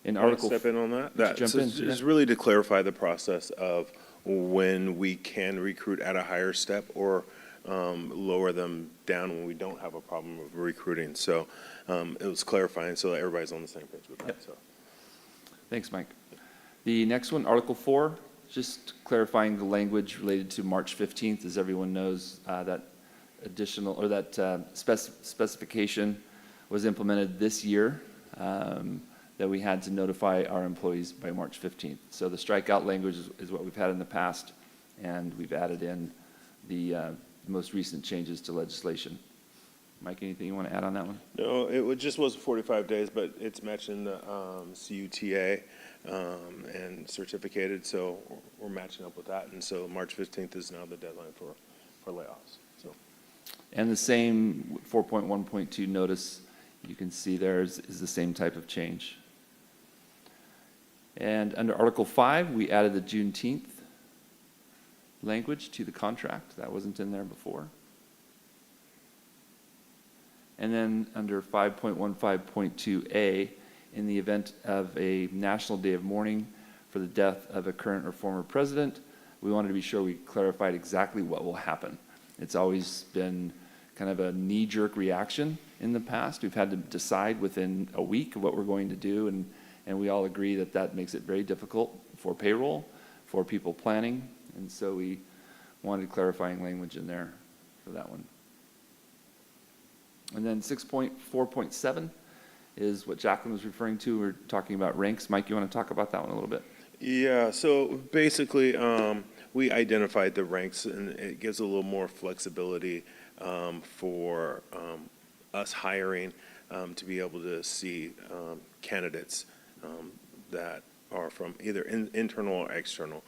In Can I Article. step in on that? That Jump in, yeah. is really to clarify the process of when we can recruit at a higher step or lower them down when we don't have a problem of recruiting. So it was clarifying so that everybody's on the same page with that, so. Thanks, Mike. The next one, Article 4, just clarifying the language related to March 15th. As everyone knows, that additional, or that specification was implemented this year, that we had to notify our employees by March 15th. So the strikeout language is what we've had in the past, and we've added in the most recent changes to legislation. Mike, anything you want to add on that one? No, just was 45 days, but it's matching the CUTA and certificated, so we're matching up with that. And so March 15th is now the deadline for layoffs, so. And the same 4.1.2 notice you can see there is the same type of change. And under Article 5, we added the Juneteenth language to the contract. That wasn't in there before. And then under 5.15.2A, in the event of a national day of mourning for the death of a current or former president, we wanted to be sure we clarified exactly what will happen. It's always been kind of a knee-jerk reaction in the past. We've had to decide within a week what we're going to do, and we all agree that that makes it very difficult for payroll, for people planning, and so we wanted clarifying language in there for that one. And then 6.4.7 is what Jacqueline was referring to. We're talking about ranks. Mike, you want to talk about that one a little bit? Yeah, so basically, we identified the ranks, and it gives a little more flexibility for us hiring to be able to see candidates that are from either internal or external,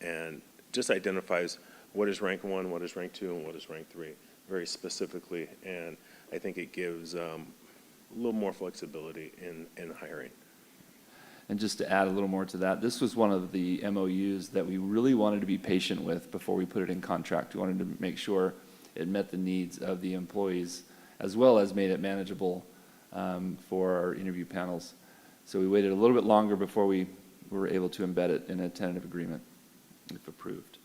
and just identifies what is rank 1, what is rank 2, and what is rank 3 very specifically, and I think it gives a little more flexibility in hiring. And just to add a little more to that, this was one of the MOUs that we really wanted to be patient with before we put it in contract. We wanted to make sure it met the needs of the employees, as well as made it manageable for our interview panels. So we waited a little bit longer before we were able to embed it in a tentative agreement, if approved.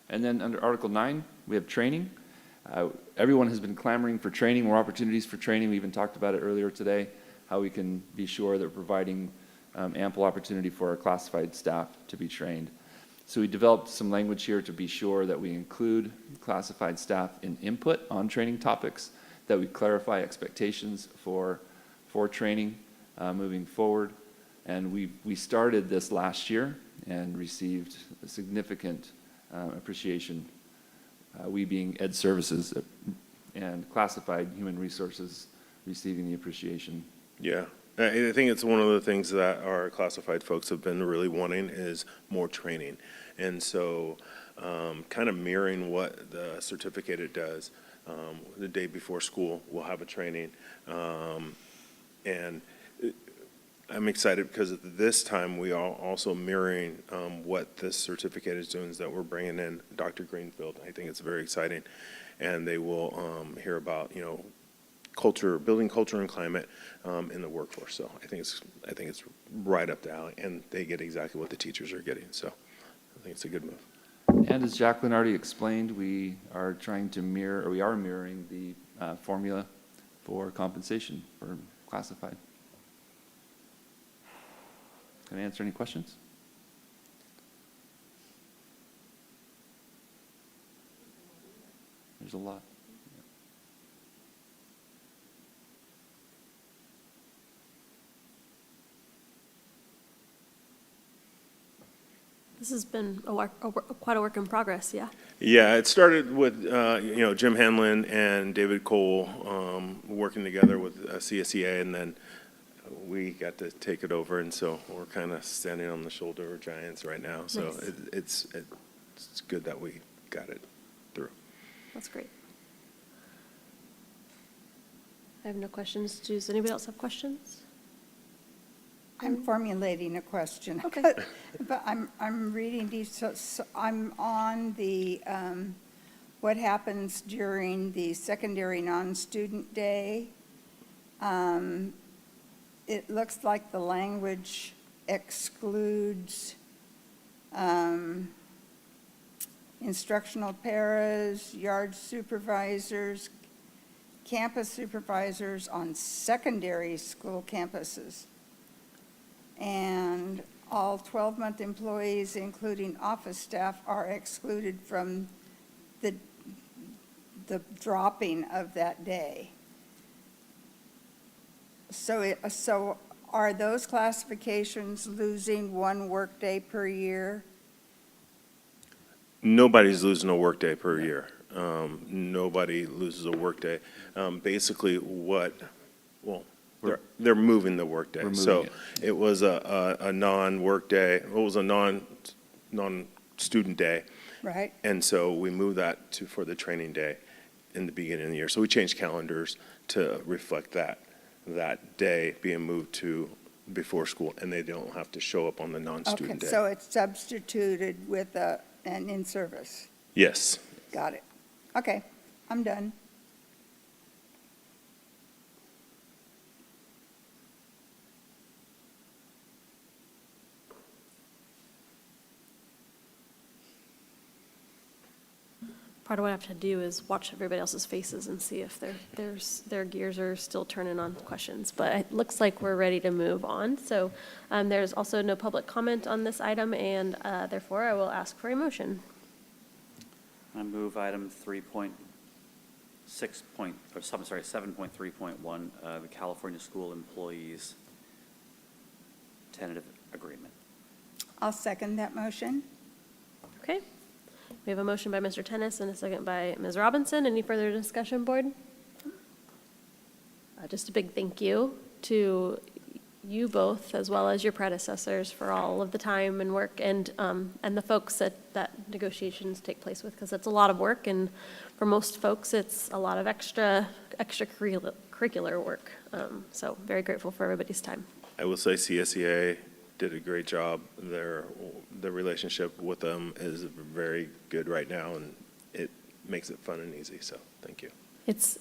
And then under Article 9, we have training. Everyone has been clamoring for training, more opportunities for training. We even talked about it earlier today, how we can be sure that we're providing ample opportunity for our classified staff to be trained. So we developed some language here to be sure that we include classified staff in input on training topics, that we clarify expectations for training moving forward. And we started this last year and received a significant appreciation. We being Ed Services and classified human resources receiving the appreciation. Yeah, I think it's one of the things that our classified folks have been really wanting is more training. And so kind of mirroring what the certificated does, the day before school, we'll have a training. And I'm excited because at this time we are also mirroring what this certificate is doing, is that we're bringing in Dr. Greenfield. I think it's very exciting. And they will hear about, culture, building culture and climate in the workforce. So I think it's right up the alley, and they get exactly what the teachers are getting. So I think it's a good move. And as Jacqueline already explained, we are trying to mirror, or we are mirroring the formula for compensation for classified. Can I answer any questions? There's a lot. This has been quite a work in progress, yeah. Yeah, it started with, Jim Hanlon and David Cole working together with CSEA, and then we got to take it over, and so we're kind of standing on the shoulder of giants right now. So Nice. it's good that we got it through. That's great. I have no questions. Does anybody else have questions? I'm formulating a question. Okay. But I'm reading these, so I'm on the, what happens during the secondary non-student day, It looks like the language excludes instructional paras, yard supervisors, campus supervisors on secondary school campuses. And all 12-month employees, including office staff, are excluded from the dropping of that day. So are those classifications losing one workday per year? Nobody's losing a workday per year. Nobody loses a workday. Basically, they're moving the workday. We're moving So it. it was a non-workday, it was a non-student day. Right? And so we moved that for the training day in the beginning of the year. So we changed calendars to reflect that day being moved to before school, and they don't have to show up on the non-student Okay, day. so it's substituted with an in-service. Yes. Got it. Okay, I'm done. Part of what I have to do is watch everybody else's faces and see if their gears are still turning on questions. But it looks like we're ready to move on. So there's also no public comment on this item, and therefore I will ask for a motion. I move item 7.3.1, the California School Employees Tentative Agreement. I'll second that motion. Okay. We have a motion by Mr. Tennis and a second by Ms. Robinson. Any further discussion, board? Just a big thank you to you both, as well as your predecessors, for all of the time and work and the folks that negotiations take place with, because it's a lot of work, and for most folks, it's a lot of extracurricular work. So very grateful for everybody's time. I will say CSEA did a great job. The relationship with them is very good right now, and it makes it fun and easy, so thank you. It's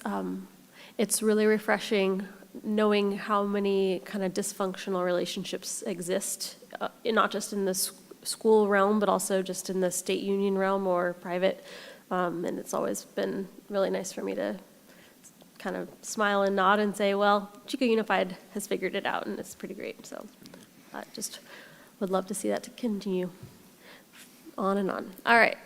really refreshing knowing how many kind of dysfunctional relationships exist, not just in the school realm, but also just in the state union realm or private. And it's always been really nice for me to kind of smile and nod and say, well, Chico Unified has figured it out, and it's pretty great. So I just would love to see that to continue on and on. All right.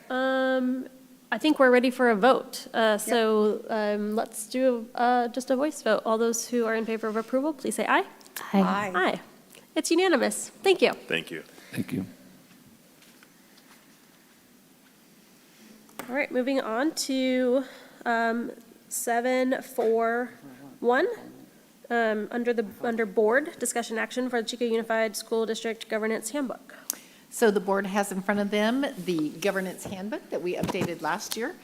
I think we're ready for a vote. So let's do just a voice vote. All those who are in favor of approval, please say aye. Aye. Aye. It's unanimous. Thank you. Thank you. Thank you. All right, moving on to 7.4.1. Under board, discussion action for the Chico Unified School District Governance Handbook. So the board has in front of them the governance handbook that we updated last year.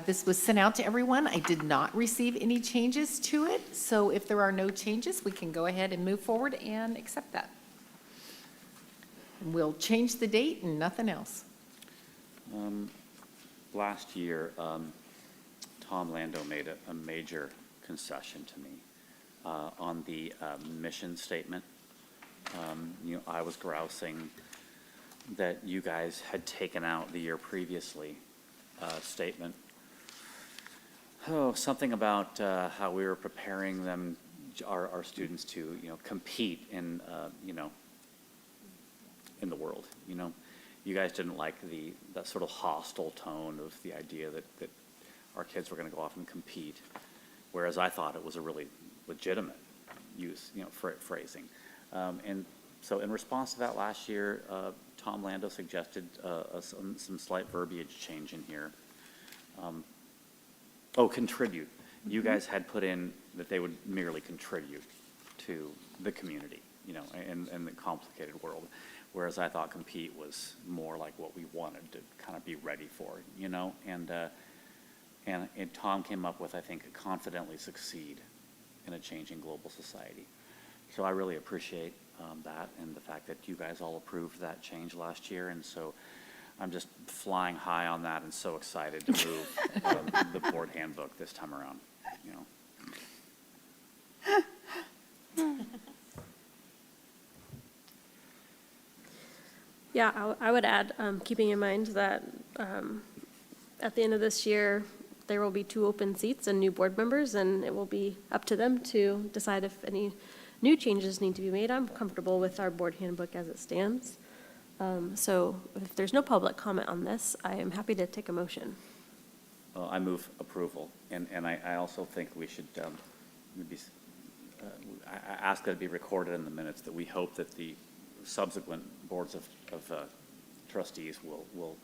This was sent out to everyone. I did not receive any changes to it. So if there are no changes, we can go ahead and move forward and accept that. And we'll change the date and nothing else. Last year, Tom Lando made a major concession to me on the mission statement. I was grousing that you guys had taken out the year previously statement. Something about how we were preparing them, our students to, compete in, in the world, You guys didn't like that sort of hostile tone of the idea that our kids were going to go off and compete, whereas I thought it was a really legitimate use, phrasing. And so in response to that last year, Tom Lando suggested some slight verbiage change in here. Contribute. You guys had put in that they would merely contribute to the community, in the complicated world. Whereas I thought compete was more like what we wanted to kind of be ready for, and Tom came up with, I think, confidently succeed in a changing global society. So I really appreciate that and the fact that you guys all approved that change last year. And so I'm just flying high on that and so excited to move the board handbook this time around, Yeah, I would add, keeping in mind that at the end of this year, there will be 2 open seats and new board members, and it will be up to them to decide if any new changes need to be made. I'm comfortable with our board handbook as it stands. So if there's no public comment on this, I am happy to take a motion. Well, I move approval, and I also think we should maybe, I ask that it be recorded in the minutes that we hope that the subsequent boards of trustees will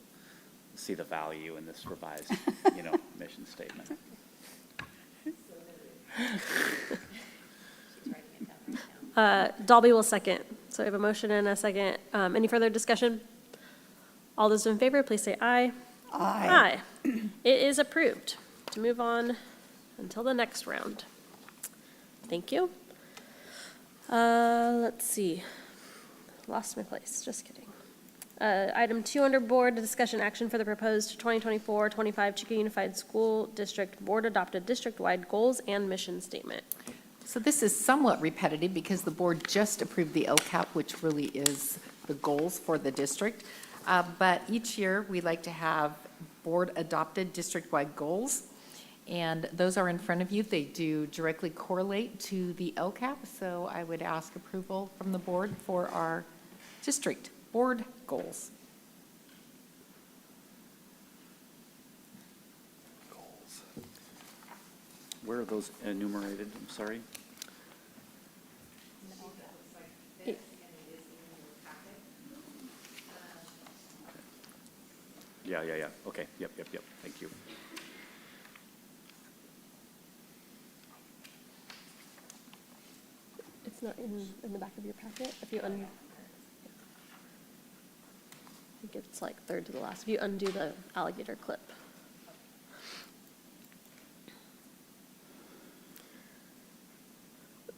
see the value in this revised, mission statement. Dalby will second. So we have a motion and a second. Any further discussion? All those in favor, please say aye. Aye. It is approved to move on until the next round. Thank you. Let's see. Lost my place, just kidding. Item 2 under board, discussion action for the proposed 2024-25 Chico Unified School District Board Adopted District-Wide Goals and Mission Statement. So this is somewhat repetitive because the board just approved the LCAP, which really is the goals for the district. But each year, we like to have board-adopted district-wide goals, and those are in front of you. They do directly correlate to the LCAP, so I would ask approval from the board for our district board goals. Where are those enumerated? I'm sorry. Yeah. Okay. Yep. Thank you. It's not in the back of your packet. If you I think it's like third to the last. If you undo the alligator clip.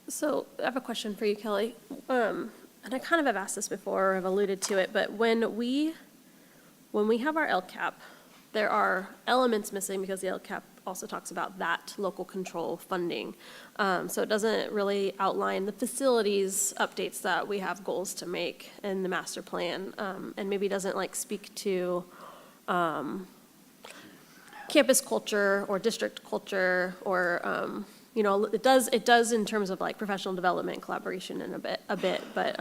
So I have a question for you, Kelly. And I kind of have asked this before, or have alluded to it, but when we have our LCAP, there are elements missing because the LCAP also talks about that local control funding. So it doesn't really outline the facilities updates that we have goals to make in the master plan, and maybe doesn't speak to campus culture or district culture or it does in terms of professional development, collaboration in a bit, but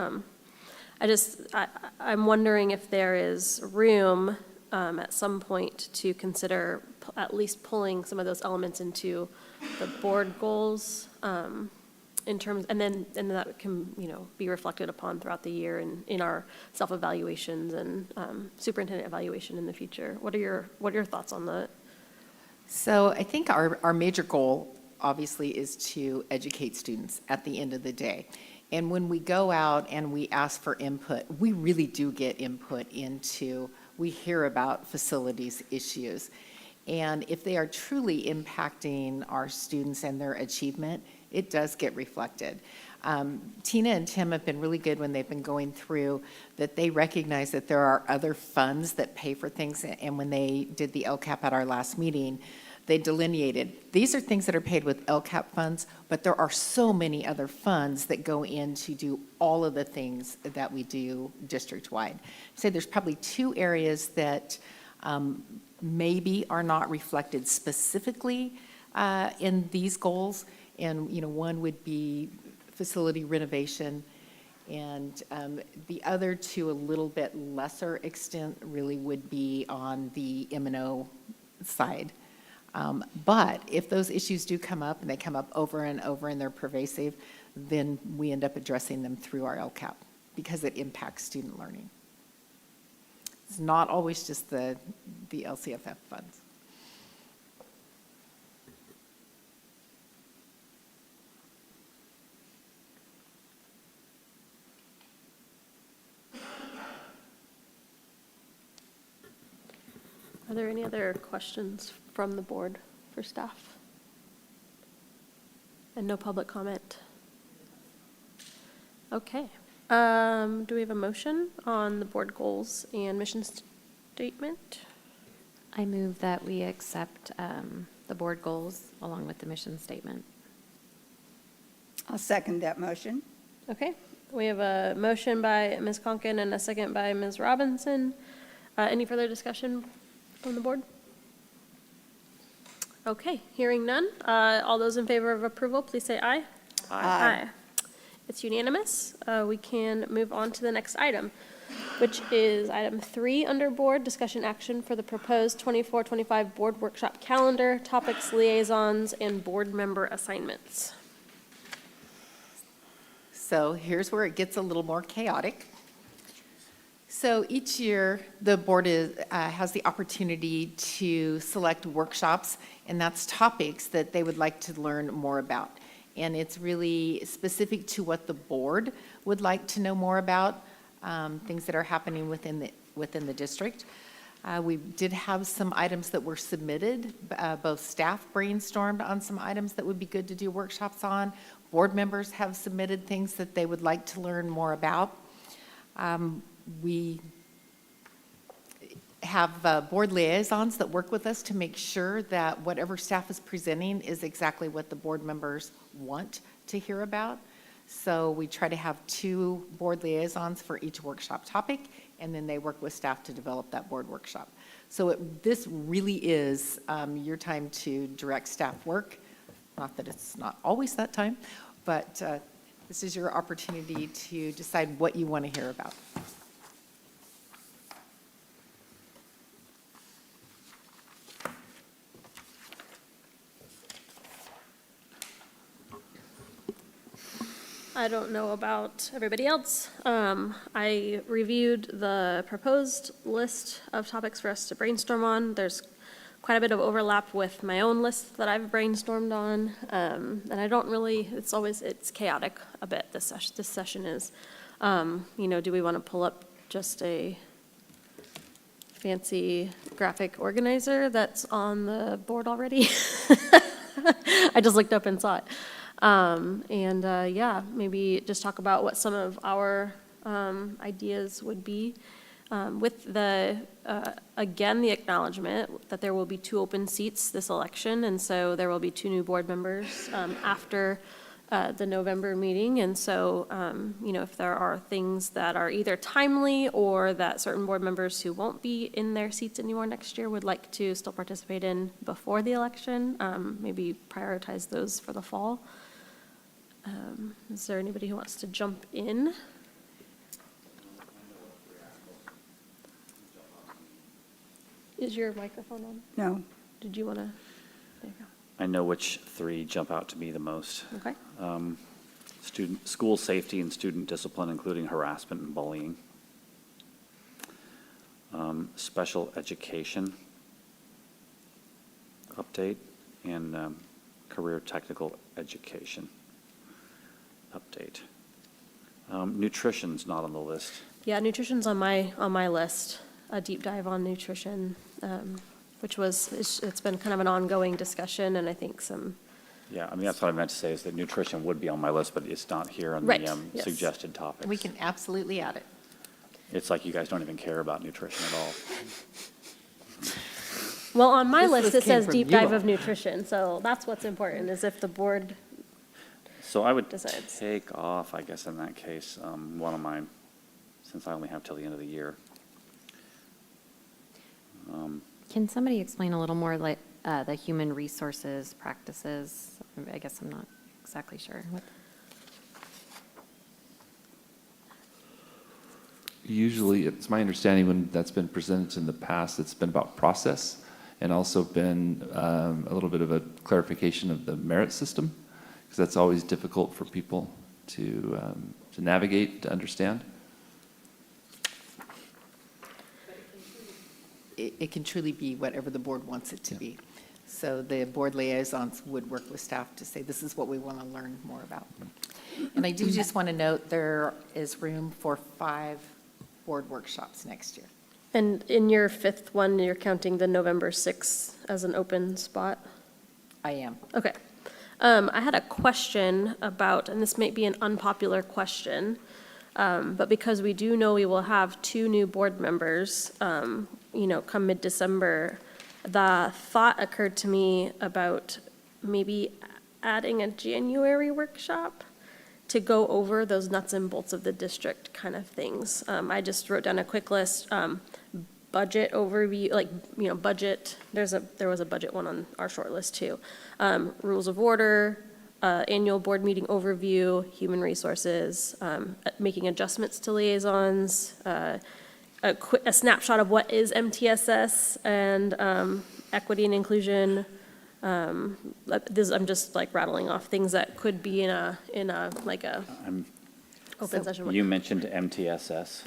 I'm wondering if there is room at some point to consider at least pulling some of those elements into the board goals in terms, and then that can, be reflected upon throughout the year and in our self-evaluations and superintendent evaluation in the future. What are your thoughts on that? So I think our major goal, obviously, is to educate students at the end of the day. And when we go out and we ask for input, we really do get input we hear about facilities issues. And if they are truly impacting our students and their achievement, it does get reflected. Tina and Tim have been really good when they've been going through that they recognize that there are other funds that pay for things. And when they did the LCAP at our last meeting, they delineated, these are things that are paid with LCAP funds, but there are so many other funds that go in to do all of the things that we do district-wide. So there's probably 2 areas that maybe are not reflected specifically in these goals. And, one would be facility renovation, and the other 2, a little bit lesser extent, really would be on the M&O side. But if those issues do come up, and they come up over and over and they're pervasive, then we end up addressing them through our LCAP because it impacts student learning. It's not always just the LCFF funds. Are there any other questions from the board for staff? And no public comment? Okay. Do we have a motion on the board goals and mission statement? I move that we accept the board goals along with the mission statement. I'll second that motion. Okay, we have a motion by Ms. Conkin and a second by Ms. Robinson. Any further discussion from the board? Okay, hearing none. All those in favor of approval, please say aye. Aye. It's unanimous. We can move on to the next item, which is item 3 under board, discussion action for the proposed 24-25 board workshop calendar, topics, liaisons, and board member assignments. So here's where it gets a little more chaotic. So each year, the board has the opportunity to select workshops, and that's topics that they would like to learn more about. And it's really specific to what the board would like to know more about, things that are happening within the district. We did have some items that were submitted. Both staff brainstormed on some items that would be good to do workshops on. Board members have submitted things that they would like to learn more about. We have board liaisons that work with us to make sure that whatever staff is presenting is exactly what the board members want to hear about. So we try to have 2 board liaisons for each workshop topic, and then they work with staff to develop that board workshop. So this really is your time to direct staff work. Not that it's not always that time, but this is your opportunity to decide what you want to hear about. I don't know about everybody else. I reviewed the proposed list of topics for us to brainstorm on. There's quite a bit of overlap with my own list that I've brainstormed on. And I don't really, it's chaotic a bit, this session is. Do we want to pull up just a fancy graphic organizer that's on the board already? I just looked up and saw it. Maybe just talk about what some of our ideas would be. With again, the acknowledgement that there will be 2 open seats this election, and so there will be 2 new board members after the November meeting. And so, if there are things that are either timely or that certain board members who won't be in their seats anymore next year would like to still participate in before the election, maybe prioritize those for the fall. Is there anybody who wants to jump in? Is your microphone on? No. Did you want to? There you I know which 3 jump out to me the most. go. Okay. School safety and student discipline, including harassment and bullying. Special education update, and career technical education update. Nutrition's not on the list. Yeah, nutrition's on my list. A deep dive on nutrition, it's been kind of an ongoing discussion, and I think some. Yeah, I mean, that's what I meant to say, is that nutrition would be on my list, but it's not here on Right, the yes. suggested topics. We can absolutely add it. It's like you guys don't even care about nutrition at all. Well, on my This list, list it came says from deep you dive all. of nutrition, so that's what's important, is if the board So I would decides. take off, I guess, in that case, one of mine, since I only have till the end of the year. Can somebody explain a little more, like, the human resources practices? I guess I'm not exactly sure. Usually, it's my understanding when that's been presented in the past, it's been about process and also been a little bit of a clarification of the merit system, because that's always difficult for people to navigate, to understand. It can truly be whatever the board wants it to be. So the board liaisons would work with staff to say, this is what we want to learn more about. And I do just want to note, there is room for 5 board workshops next year. And in your 5th one, you're counting the November 6th as an open spot? I am. Okay. I had a question about, and this might be an unpopular question, but because we do know we will have 2 new board members, come mid-December, the thought occurred to me about maybe adding a January workshop. to go over those nuts and bolts of the district kind of things. I just wrote down a quick list, budget overview, like, budget, there was a budget one on our short list too. Rules of order, annual board meeting overview, human resources, making adjustments to liaisons, a snapshot of what is MTSS and equity and inclusion. I'm just like rattling off things that could be in a open session. You mentioned MTSS.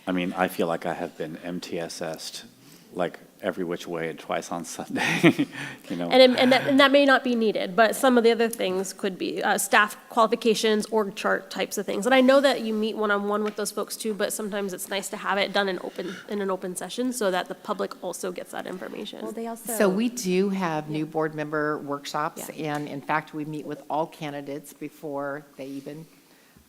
I mean, I feel like I have been MTSS'd like every which way and twice on Sunday, And that may not be needed, but some of the other things could be staff qualifications, org chart types of things. And I know that you meet one-on-one with those folks too, but sometimes it's nice to have it done in an open session so that the public also gets that information. Well, they also. So we do have new board member workshops, and in fact, we meet with all candidates before they even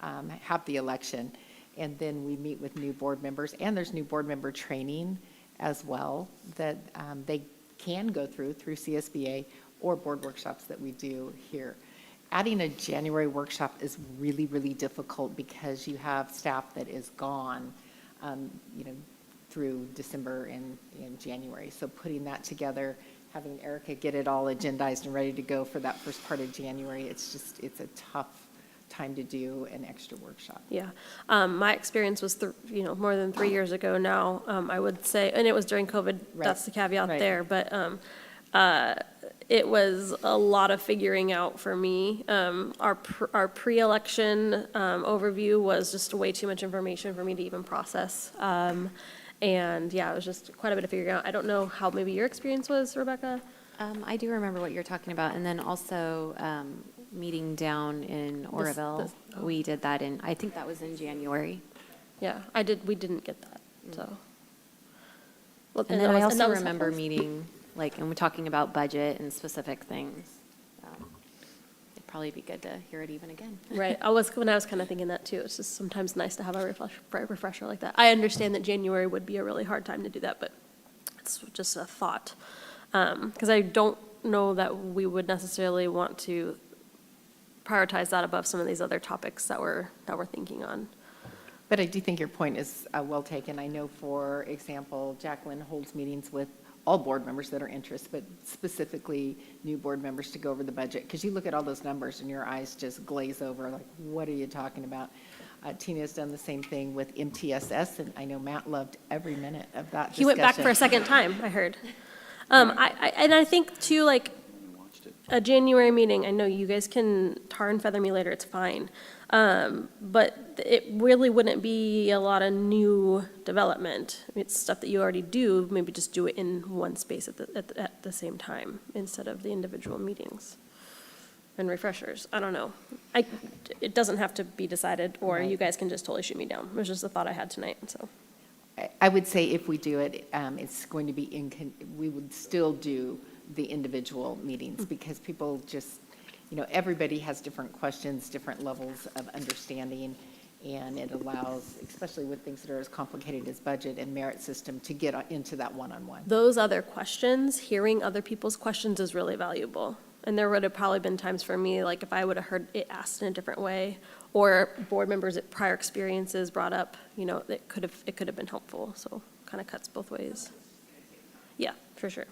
have the election. And then we meet with new board members, and there's new board member training as well that they can go through CSBA or board workshops that we do here. Adding a January workshop is really, really difficult because you have staff that is gone, through December and January. So putting that together, having Erica get it all agendized and ready to go for that first part of January, it's a tough time to do an extra workshop. Yeah. My experience was, more than 3 years ago now, I would say, and it was during COVID, that's the caveat Right. there, but it was a lot of figuring out for me. Our pre-election overview was just way too much information for me to even process. And yeah, it was just quite a bit of figuring out. I don't know how maybe your experience was, Rebecca? I do remember what you're talking about, and then also meeting down in Oroville. We did that I think that was in January. Yeah, we didn't get that, so. Well, And then I that also was remember helpful. meeting, and we're talking about budget and specific things. It'd probably be good to hear it even again. Right, when I was kind of thinking that too, it's just sometimes nice to have a refresher like that. I understand that January would be a really hard time to do that, but it's just a thought. Because I don't know that we would necessarily want to prioritize that above some of these other topics that we're thinking on. But I do think your point is well taken. I know, for example, Jacqueline holds meetings with all board members that are interested, but specifically new board members to go over the budget. Because you look at all those numbers and your eyes just glaze over, like, what are you talking about? Tina's done the same thing with MTSS, and I know Matt loved every minute of that discussion. He went back for a second time, I heard. I think too, like, a January meeting, I know you guys can tar and feather me later, it's fine. But it really wouldn't be a lot of new development. It's stuff that you already do, maybe just do it in one space at the same time instead of the individual meetings and refreshers. I don't know. It doesn't have to be decided, or Right. you guys can just totally shoot me down. It was just a thought I had tonight, so. I would say if we do it, it's going to be, we would still do the individual meetings, because people just, everybody has different questions, different levels of understanding, and it allows, especially with things that are as complicated as budget and merit system, to get into that one-on-one. Those other questions, hearing other people's questions is really valuable. And there would have probably been times for me, like if I would have heard it asked in a different way, or board members at prior experiences brought up, it could have been helpful. So kind of cuts both ways. Yeah, for sure.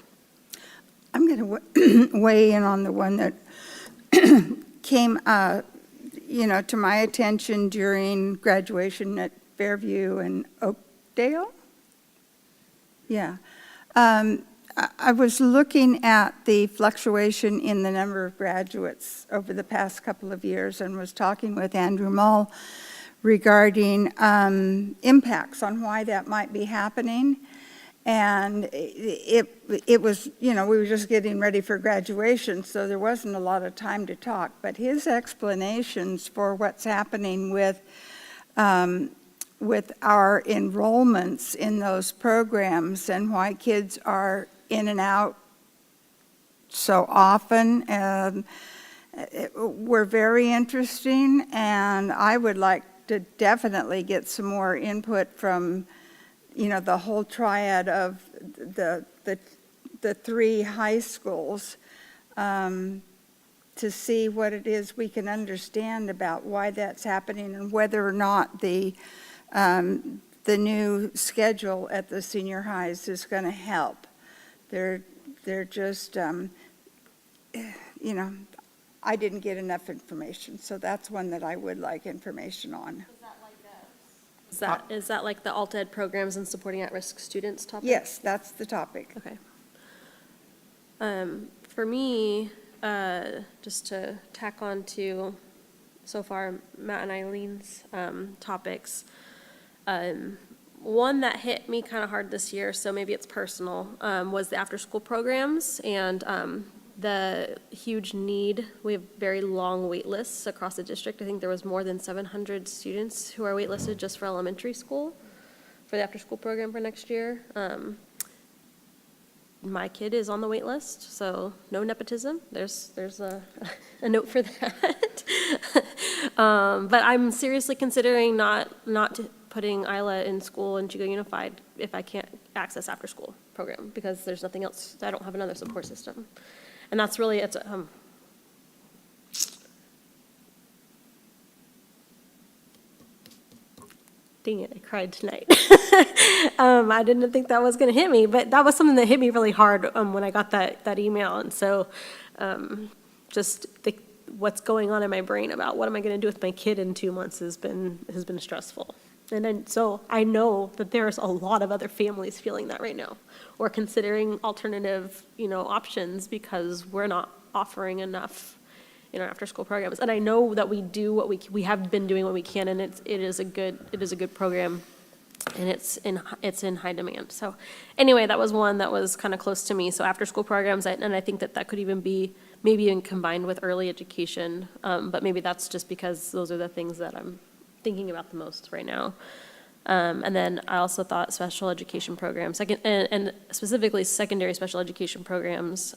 I'm going to weigh in on the one that came, to my attention during graduation at Fairview and Oakdale. Yeah. I was looking at the fluctuation in the number of graduates over the past couple of years and was talking with Andrew Mull regarding impacts on why that might be happening. And it was, we were just getting ready for graduation, so there wasn't a lot of time to talk. But his explanations for what's happening with our enrollments in those programs and why kids are in and out so often were very interesting. And I would like to definitely get some more input from the whole triad of the three high schools. to see what it is we can understand about why that's happening and whether or not the new schedule at the senior highs is going to help. They're just, you know, I didn't get enough information, so that's one that I would like information on. Is that like the alt ed programs and supporting at-risk students topic? Yes, that's the topic. Okay. For me, just to tack on to, so far, Matt and Eileen's topics, one that hit me kind of hard this year, so maybe it's personal, was the after-school programs and the huge need. We have very long wait lists across the district. I think there was more than 700 students who are waitlisted just for elementary school for the after-school program for next year. My kid is on the wait list, so no nepotism. There's a note for that. But I'm seriously considering not putting Isla in school in Chico Unified if I can't access after-school program, because there's nothing else. I don't have another support system. And that's really, it's, dang it, I cried tonight. I didn't think that was going to hit me, but that was something that hit me really hard when I got that email. And so what's going on in my brain about what am I going to do with my kid in 2 months has been stressful. And then, so I know that there's a lot of other families feeling that right now, or considering alternative, options, because we're not offering enough in our after-school programs. And I know that we do what we have been doing what we can, and it is a good program, and it's in high demand. So anyway, that was one that was kind of close to me. So after-school programs, and I think that could even be maybe even combined with early education, but maybe that's just because those are the things that I'm thinking about the most right now. And then I also thought special education programs, and specifically secondary special education programs,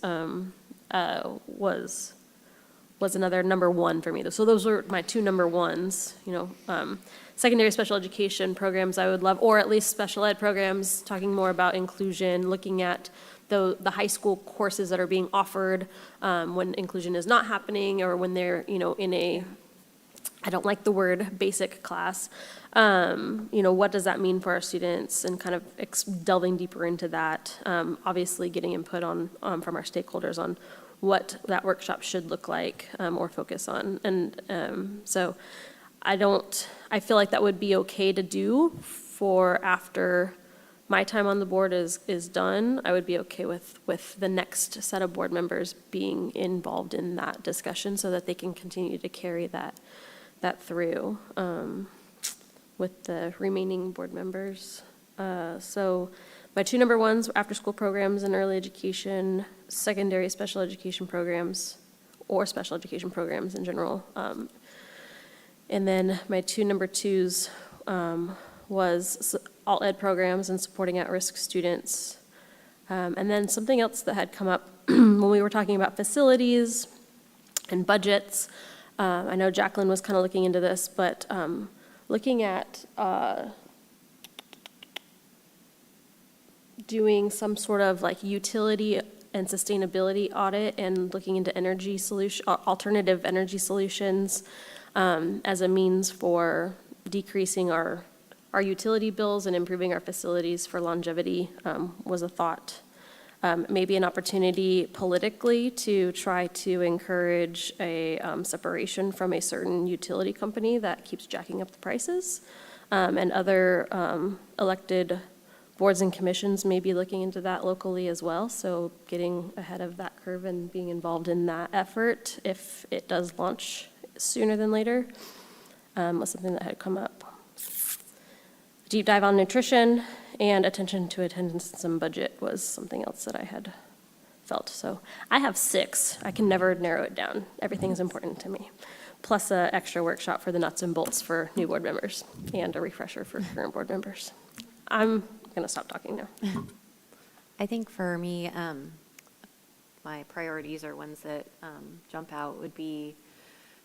was another number one for me. So those were my two number ones, secondary special education programs I would love, or at least special ed programs, talking more about inclusion, looking at the high school courses that are being offered when inclusion is not happening, or when they're, in a, I don't like the word basic class. What does that mean for our students, and kind of delving deeper into that. Obviously getting input on from our stakeholders on what that workshop should look like, or focus on. And so I feel like that would be okay to do for after my time on the board is done. I would be okay with the next set of board members being involved in that discussion, so that they can continue to carry that through with the remaining board members. So my two number ones, after-school programs and early education, secondary special education programs, or special education programs in general. And then my two number twos was alt ed programs and supporting at-risk students. And then something else that had come up when we were talking about facilities and budgets. I know Jacqueline was kind of looking into this, but looking at doing some sort of like utility and sustainability audit, and looking into alternative energy solutions as a means for decreasing our utility bills and improving our facilities for longevity was a thought. Maybe an opportunity politically to try to encourage a separation from a certain utility company that keeps jacking up the prices. And other elected boards and commissions may be looking into that locally as well. So getting ahead of that curve and being involved in that effort, if it does launch sooner than later, was something that had come up. Deep dive on nutrition and attention to attendance and budget was something else that I had felt. So I have 6. I can never narrow it down. Everything is important to me. Plus an extra workshop for the nuts and bolts for new board members, and a refresher for current board members. I'm going to stop talking now. I think for me, my priorities, or ones that jump out, would be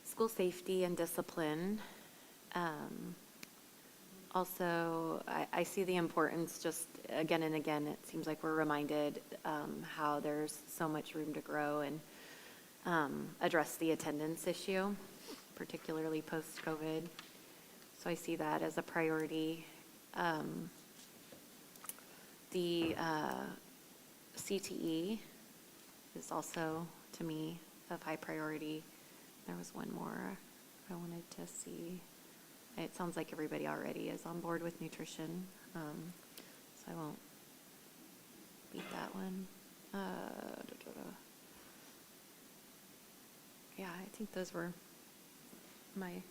school safety and discipline. Also, I see the importance, just again and again, it seems like we're reminded how there's so much room to grow, and address the attendance issue, particularly post-COVID. So I see that as a priority. The CTE is also, to me, of high priority. There was one more I wanted to see. It sounds like everybody already is on board with nutrition, so I won't beat that one. Yeah, I think those were my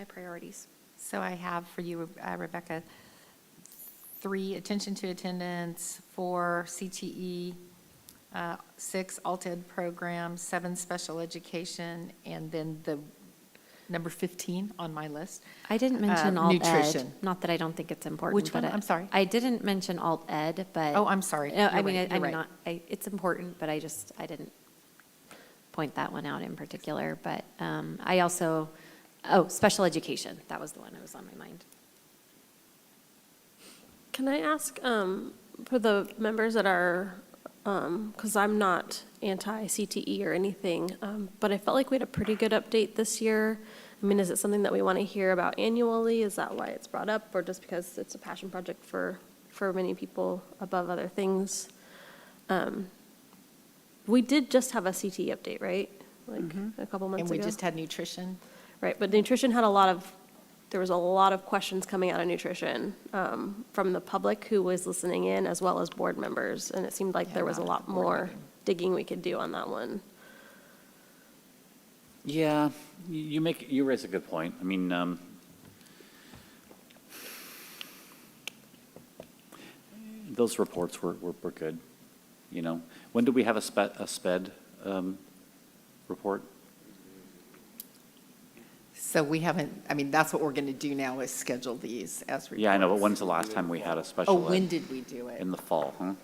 priorities. So I have for you, Rebecca, 3, attention to attendance, 4, CTE, 6, alt-ed programs, 7, special education, and then the number 15 on my list. I didn't mention alt ed. Nutrition. Not that I don't think it's important. Which one? but I'm sorry. I didn't mention alt ed, but. Oh, I'm sorry. No, I You're mean, right. You're I'm right. not, it's important, but I didn't point that one out in particular. But I also, special education, that was the one that was on my mind. Can I ask, for the members that are, because I'm not anti-CTE or anything, but I felt like we had a pretty good update this year. I mean, is it something that we want to hear about annually? Is that why it's brought up, or just because it's a passion project for many people above other things? We did just have a CTE update, right? Like a couple months And ago? we just had nutrition. Right, but nutrition had there was a lot of questions coming out of nutrition from the public who was listening in, as well as board members, and it seemed like there was a lot more digging we could do on that one. Yeah, you raise a good point. I mean, those reports were good, you know. When did we have a SPED report? So we haven't, I mean, that's what we're going to do now is schedule these as reports. Yeah, I know, but when's the last time we had a special Oh, when ed? did we do it? In the fall, huh?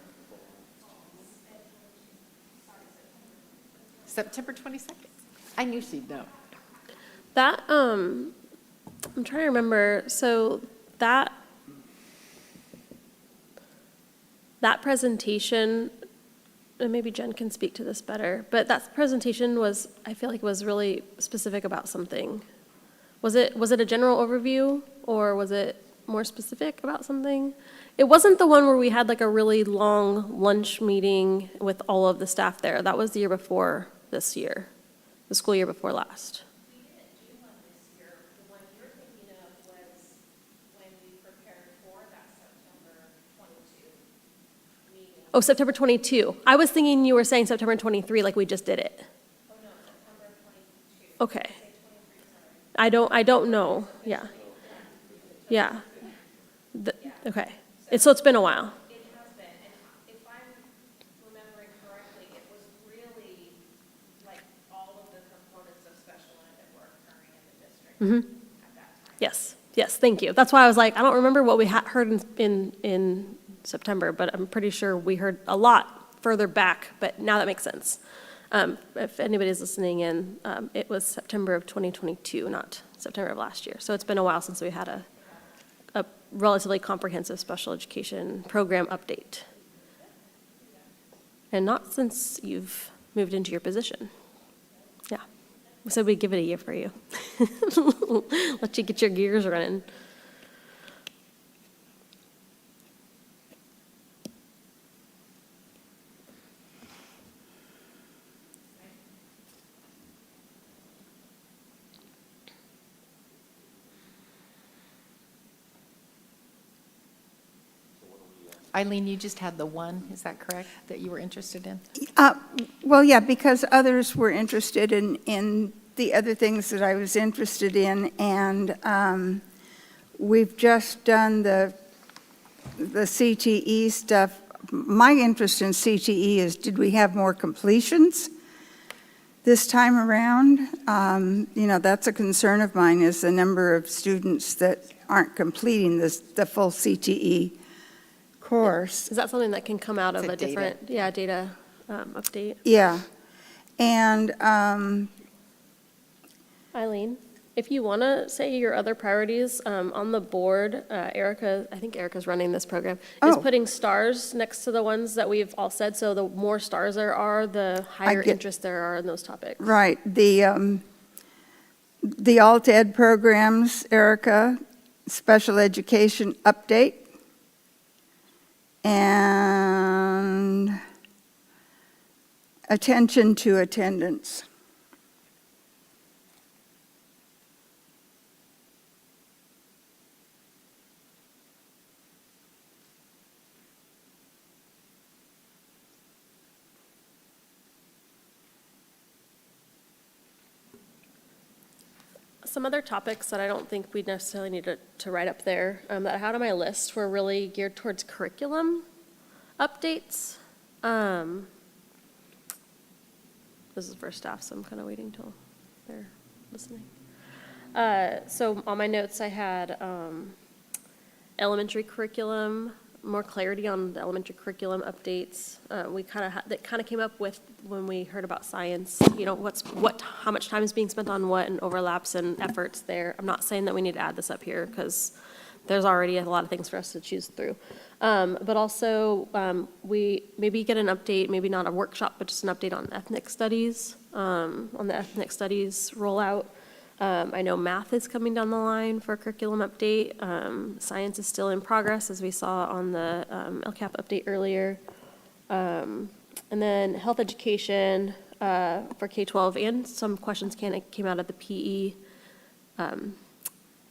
September 22nd. I knew she'd know. That, I'm trying to remember, so that presentation, and maybe Jen can speak to this better, but that presentation was, I feel like was really specific about something. Was it a general overview, or was it more specific about something? It wasn't the one where we had like a really long lunch meeting with all of the staff there. That was the year before this year, the school year before last. We didn't do one this year. The one you're thinking of was when we prepared for that September 22 meeting. Oh, September 22. I was thinking you were saying September 23, like we just did it. Oh, no, September 22. Okay. Say 23, sorry. I don't know. Yeah. Yeah. Okay. So it's been a while. It has been, and if I'm remembering correctly, it was really like all of the components of special ed that were occurring in the district at that time. Yes, thank you. That's why I was like, I don't remember what we heard in September, but I'm pretty sure we heard a lot further back, but now that makes sense. If anybody's listening in, it was September of 2022, not September of last year. So it's been a while since we had a relatively comprehensive special education program update. And not since you've moved into your position. Yeah. So we'd give it a year for you. Let you get your gears running. Eileen, you just had the one, is that correct, that you were interested in? Well, yeah, because others were interested in the other things that I was interested in, and we've just done the CTE stuff. My interest in CTE is, did we have more completions this time around? You know, that's a concern of mine, is the number of students that aren't completing the full CTE course. Is that something that can come out of It's a a different, data update? Yeah. And Eileen? If you want to say your other priorities, on the board, Erica, I think Erica's running this program, is Oh. putting stars next to the ones that we've all said. So the more stars there are, the higher get- interest there are in those topics. Right, the alt ed programs, Erica, special education update, and attention to attendance. Some other topics that I don't think we necessarily need to write up there, that I had on my list were really geared towards curriculum updates. This is for staff, so I'm kind of waiting till they're listening. So on my notes, I had elementary curriculum, more clarity on the elementary curriculum updates. That kind of came up with when we heard about science, you know, how much time is being spent on what and overlaps and efforts there. I'm not saying that we need to add this up here because there's already a lot of things for us to choose through. But also, we maybe get an update, maybe not a workshop, but just an update on ethnic studies, on the ethnic studies rollout. I know math is coming down the line for a curriculum update. Science is still in progress, as we saw on the LCAP update earlier. And then health education for K-12, and some questions came out of the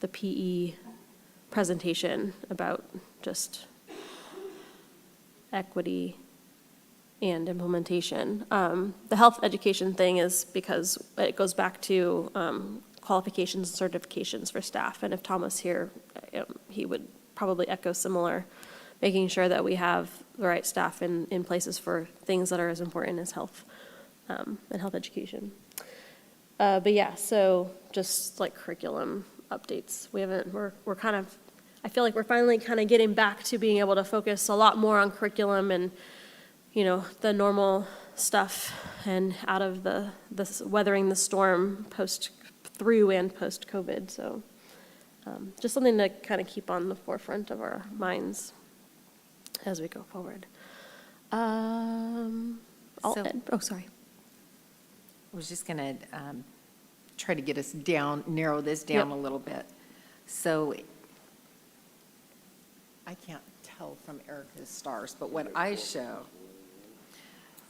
PE presentation about just equity and implementation. The health education thing is because it goes back to qualifications and certifications for staff. And if Tom was here, he would probably echo similar, making sure that we have the right staff in places for things that are as important as health and health education. But yeah, so just like curriculum updates. We're kind of, I feel like we're finally kind of getting back to being able to focus a lot more on curriculum and, you know, the normal stuff and out of the weathering the storm through and post-COVID. So just something to kind of keep on the forefront of our minds as we go forward. Sorry. I was just going to try to get us down, narrow this down Yep. a little bit. So I can't tell from Erica's stars, but what I show,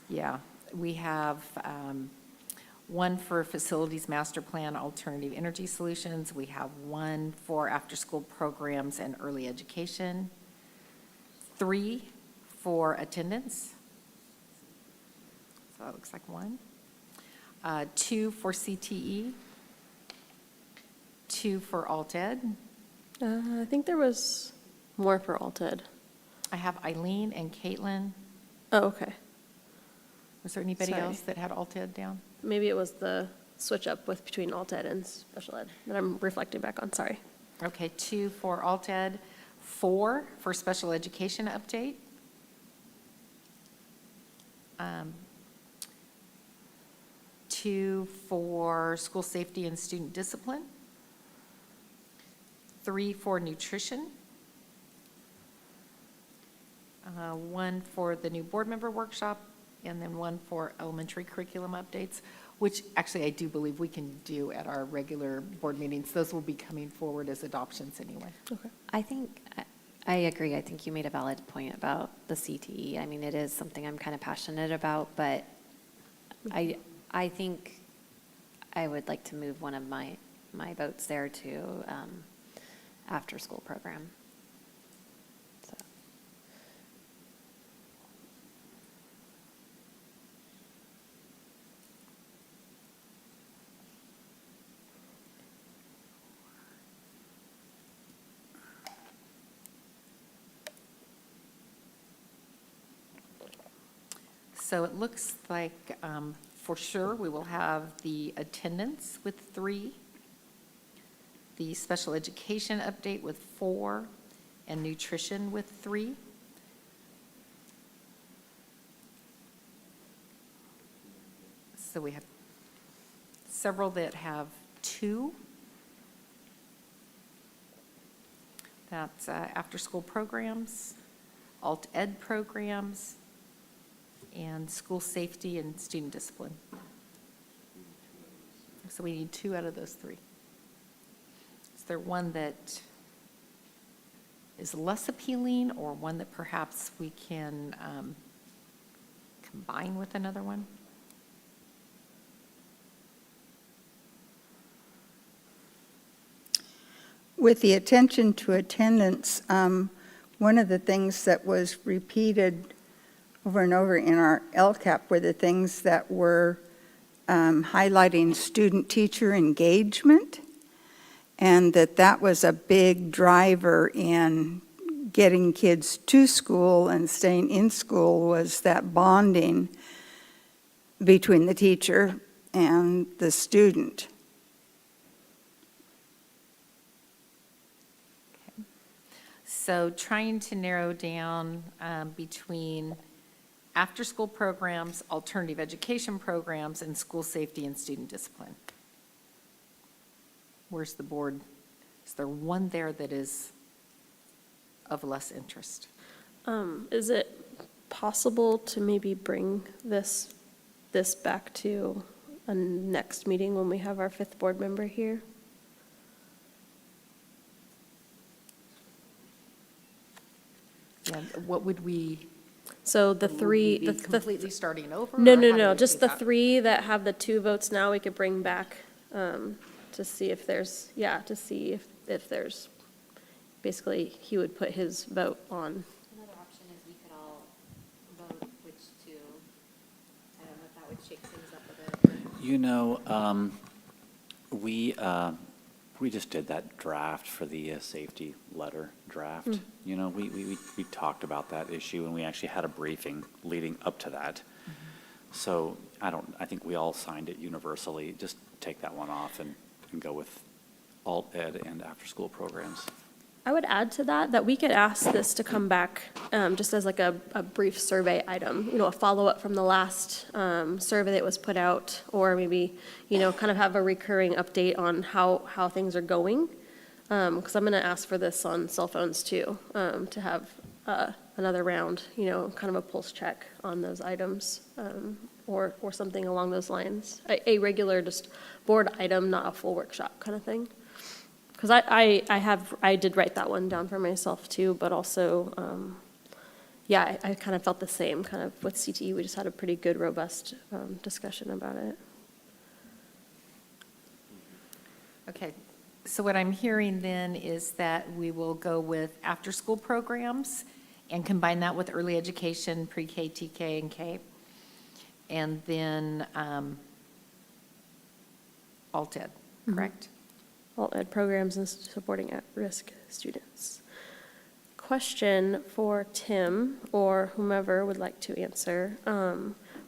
yeah, we have one for facilities master plan, alternative energy solutions. We have one for after-school programs and early education. 3 for attendance. So that looks like 1. 2 for CTE. 2 for alt ed. I think there was more for alt ed. I have Eileen and Caitlin. Oh, okay. Was there anybody Sorry. else that had alt ed down? Maybe it was the switch up between alt ed and special ed that I'm reflecting back on, sorry. Okay, 2 for alt ed, 4 for special education update. 2 for school safety and student discipline. 3 for nutrition. 1 for the new board member workshop, and then 1 for elementary curriculum updates, which actually I do believe we can do at our regular board meetings. Those will be coming forward as adoptions anyway. Okay. I agree. I think you made a valid point about the CTE. I mean, it is something I'm kind of passionate about, but I think I would like to move one of my votes there to after-school program. So. So it looks like, for sure, we will have the attendance with 3, the special education update with 4, and nutrition with 3. So we have several that have 2. That's after-school programs, alt ed programs, and school safety and student discipline. So we need 2 out of those 3. Is there one that is less appealing, or one that perhaps we can combine with another one? With the attention to attendance, one of the things that was repeated over and over in our LCAP were the things that were highlighting student-teacher engagement, and that was a big driver in getting kids to school and staying in school, was that bonding between the teacher and the student. So trying to narrow down between after-school programs, alternative education programs, and school safety and student discipline. Where's the board? Is there one there that is of less interest? Is it possible to maybe bring this back to a next meeting when we have our 5th board member here? Yeah, what would we, So the would we three, be the completely starting over? no, or no, how do no, we just do the that? 3 that have the 2 votes now, we could bring back to see if there's, to see if there's, basically, he would put his vote on. Another option is we could all vote which 2. I don't know if that would shake things up a bit. You know, we just did that draft for the safety letter draft. You know, we talked about that issue, and we actually had a briefing leading up to that. So I think we all signed it universally. Just take that one off and go with alt ed and after-school programs. I would add to that we could ask this to come back just as like a brief survey item, a follow-up from the last survey that was put out, or maybe, kind of have a recurring update on how things are going. Because I'm going to ask for this on cell phones too, to have another round, kind of a pulse check on those items, or something along those lines. A regular just board item, not a full workshop kind of thing. Because I did write that one down for myself too, but also, I kind of felt the same, kind of with CTE, we just had a pretty good, robust discussion about it. Okay, so what I'm hearing then is that we will go with after-school programs and combine that with early education, pre-K, TK, and K. And then alt ed, correct? Alt ed programs and supporting at-risk students. Question for Tim, or whomever would like to answer.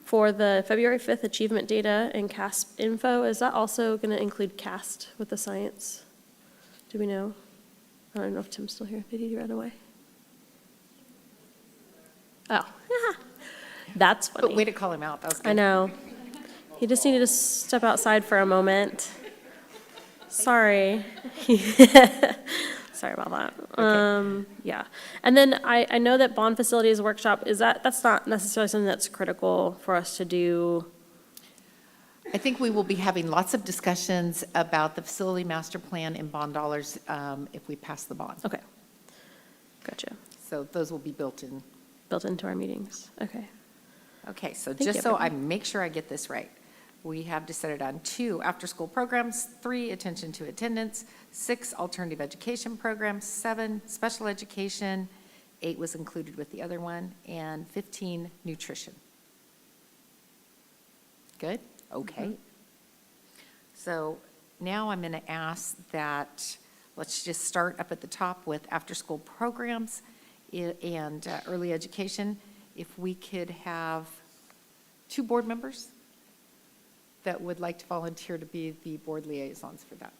For the February 5th achievement data and CASP info, is that also going to include CAST with the science? Do we know? I don't know if Tim's still here. Did he run away? Oh, that's funny. But way to call him out, that was good. I know. He just needed to step outside for a moment. Sorry. Sorry about that. Okay. Yeah. And then I know that bond facilities workshop, that's not necessarily something that's critical for us to do. I think we will be having lots of discussions about the facility master plan and bond dollars if we pass the bond. Okay. Gotcha. So those will be built in. Built into our meetings. Okay. Okay, so Thank just you, so I everyone. make sure I get this right, we have decided on 2 after-school programs, 3 attention to attendance, 6 alternative education programs, 7 special education, 8 was included with the other one, and 15 nutrition. Good? Okay. So now I'm going to ask that, let's just start up at the top with after-school programs and early education. If we could have 2 board members that would like to volunteer to be the board liaisons for that.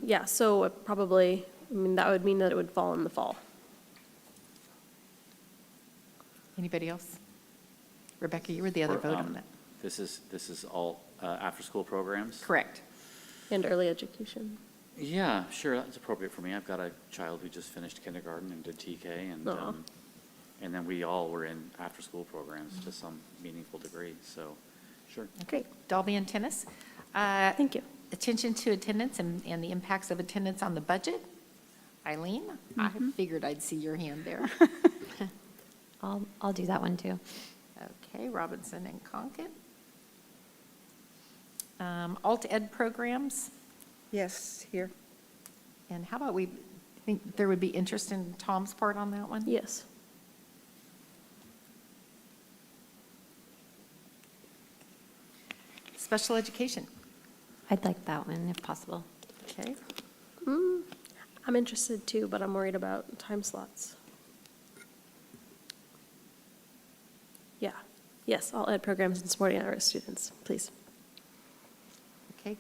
Yeah, so it probably, that would mean that it would fall in the fall. Anybody else? Rebecca, you were the other vote on that. This is alt after-school programs? Correct. And early education. Yeah, sure, that's appropriate for me. I've got a child who just finished kindergarten and did TK, Aw. and then we all were in after-school programs to some meaningful degree, so, sure. Okay, Dalby and tennis. Thank you. Attention to attendance and the impacts of attendance on the budget. Eileen, I figured I'd see your hand there. I'll do that one too. Okay, Robinson and Conkin. Alt Ed programs, Yes, here. and how about we think there would be interest in Tom's part on that one? Yes. Special education, I'd like that one if possible. okay. I'm interested too, but I'm worried about time slots. Yeah. Yes, all ed programs and supporting at-risk students, please. Okay,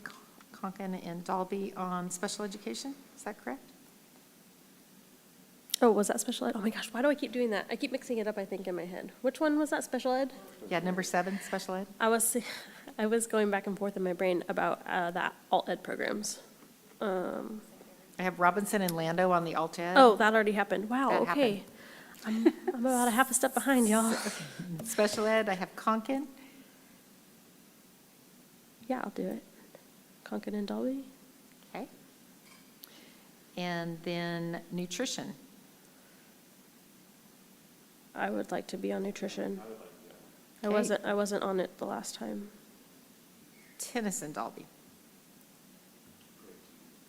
Conkin and Dalby on special education, is that correct? Oh, was that special ed? Oh my gosh, why do I keep doing that? I keep mixing it up, I think, in my head. Which one was that, special ed? Yeah, number 7, special ed. I was going back and forth in my brain about that alt ed programs. I have Robinson and Lando on the Alt Ed. Oh, that already happened. Wow, That okay. I'm about a half a step behind, y'all. Special ed, I have Conkin. Yeah, I'll do it. Conkin and Dolby. Okay. And then nutrition. I would like to be on nutrition. I Okay. wasn't on it the last time. Tennis and Dalby.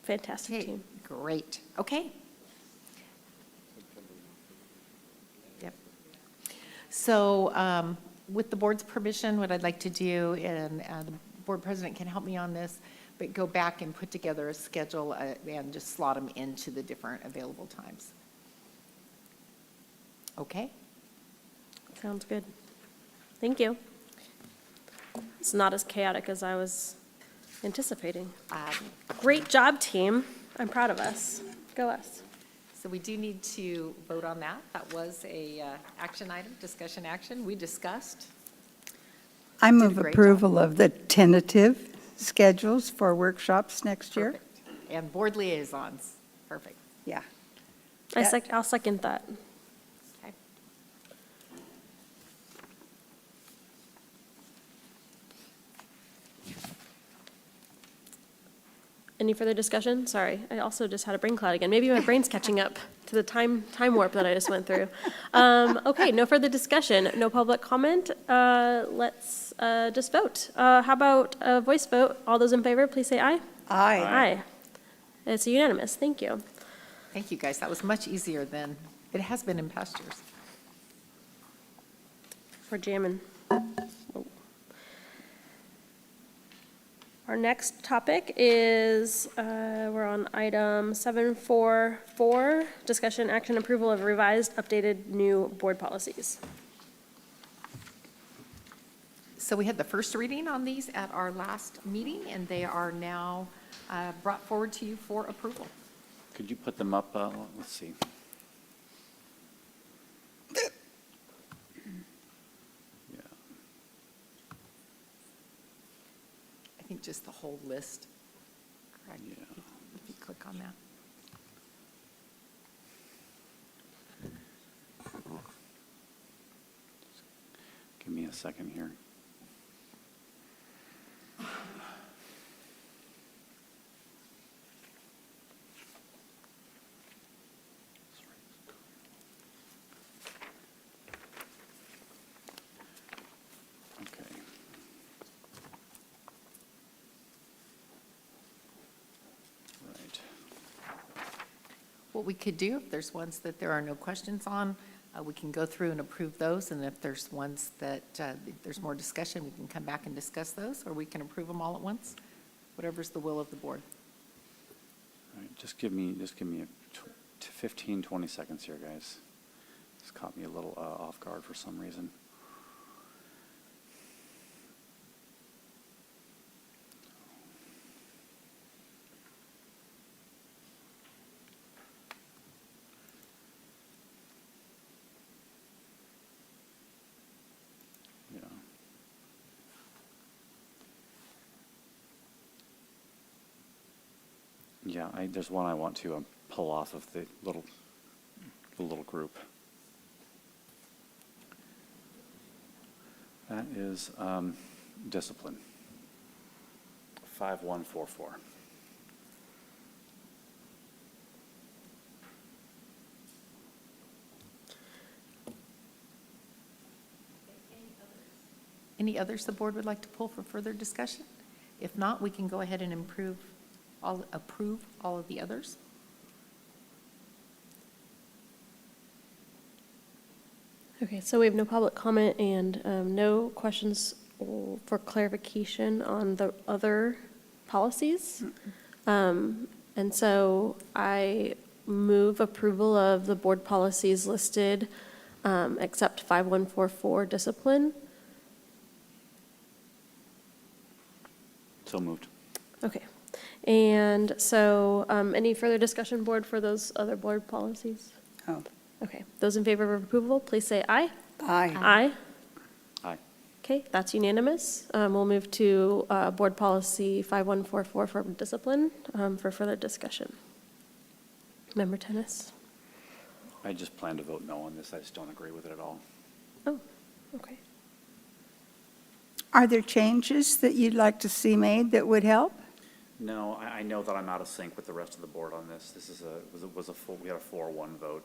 Fantastic Okay, team. great. Okay. Yep. So with the board's permission, what I'd like to do, and the board president can help me on this, but go back and put together a schedule and just slot them into the different available times. Okay? Sounds good. Thank you. It's not as chaotic as I was anticipating. Great job, team. I'm proud of us. Go us. So we do need to vote on that. That was a action item, discussion action. We discussed. I move great approval of the tentative schedules for workshops next year. Perfect. And board liaisons. Perfect. Yeah. I'll second that. Okay. Any further discussion? Sorry, I also just had a brain cloud again. Maybe my brain's catching up to the time warp that I just went through. Okay, no further discussion, no public comment. Let's just vote. How about a voice vote? All those in favor, please say aye. Aye. Aye. It's unanimous. Thank you. Thank you, guys. That was much easier than it has been in past years. For jamming. Oh. Our next topic is, we're on item 744, discussion, action, approval of revised, updated, new board policies. So we had the first reading on these at our last meeting, and they are now brought forward to you for approval. Could you put them up? Let's see. Yeah. I think just the whole list. Correct. Yeah. If you click on that. Give me a second here. Okay. Right. What we could do, if there's ones that there are no questions on, we can go through and approve those, and if there's ones that there's more discussion, we can come back and discuss those, or we can approve them all at once, whatever's the will of the board. All right, just give me 15, 20 seconds here, guys. This caught me a little off guard for some reason. Yeah. Yeah, there's one I want to pull off of the little group. That is discipline. 5144. Any others the board would like to pull for further discussion? If not, we can go ahead and approve all of the others. Okay, so we have no public comment and no questions for clarification on the other policies. And so I move approval of the board policies listed, except 5144 discipline. So moved. Okay. And so any further discussion, board, for those other board policies? Oh. Okay. Those in favor of approval, please say aye. Aye. Aye. Aye. Okay, that's unanimous. We'll move to board policy 5144 for discipline for further discussion. Member Tennis? I just plan to vote no on this. I just don't agree with it at all. Oh, okay. Are there changes that you'd like to see made that would help? No, I know that I'm out of sync with the rest of the board on this. This is was a full, we had a 4-1 vote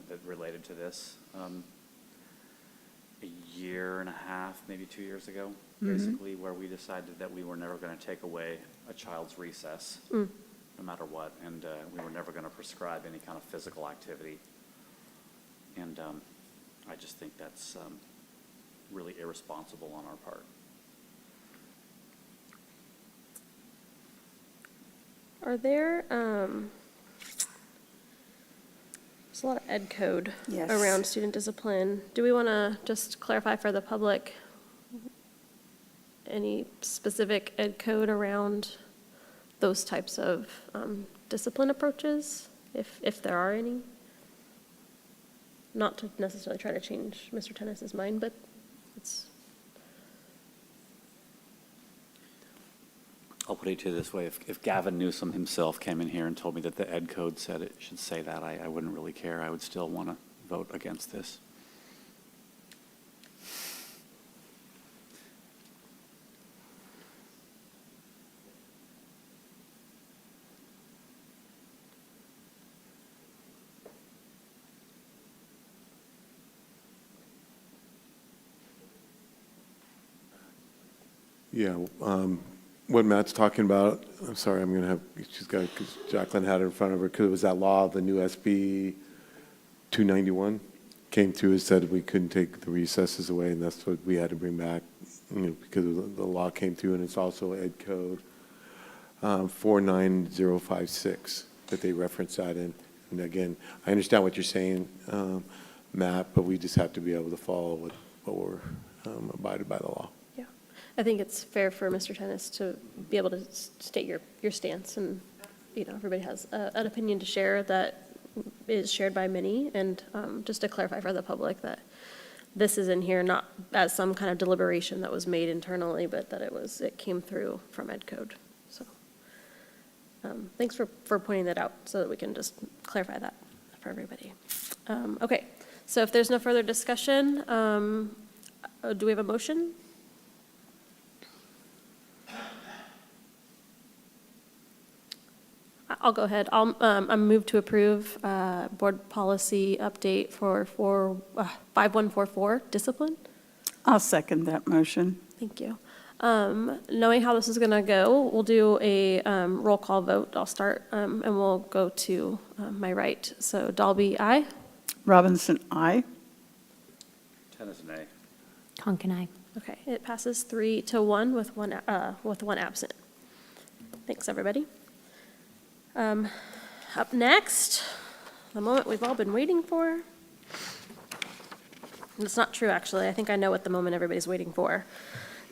that related to this a year and a half, maybe 2 years ago, basically, where we decided that we were never going to take away a child's recess, no matter what, and we were never going to prescribe any kind of physical activity. And I just think that's really irresponsible on our part. Are there, there's a lot of ed code Yes. around student discipline. Do we want to just clarify for the public any specific ed code around those types of discipline approaches, if there are any? Not to necessarily try to change Mr. Tennis's mind, but it's. I'll put it to you this way. If Gavin Newsom himself came in here and told me that the ed code said it should say that, I wouldn't really care. I would still want to vote against this. Yeah, what Matt's talking about, I'm sorry, I'm going to have, she's got, because Jacqueline had it in front of her, because it was that law, the new SB 291 came through and said we couldn't take the recesses away, and that's what we had to bring back, because the law came through, and it's also Ed Code 49056 that they reference that in. And again, I understand what you're saying, Matt, but we just have to be able to follow what we're abided by the law. I think it's fair for Mr. Tennis to be able to state your stance, and, everybody has an opinion to share that is shared by many, and just to clarify for the public that this is in here not as some kind of deliberation that was made internally, but that it came through from Ed Code. So thanks for pointing that out so that we can just clarify that for everybody. Okay, so if there's no further discussion, do we have a motion? I'll go ahead. I move to approve board policy update for 5144 discipline. I'll second that motion. Thank you. Knowing how this is going to go, we'll do a roll call vote. I'll start, and we'll go to my right. So Dalby, aye. Robinson, aye. Tennis, nay. Conkin, aye. Okay, it passes 3-1 with one absent. Thanks, everybody. Up next, the moment we've all been waiting for. And it's not true, actually. I think I know what the moment everybody's waiting for.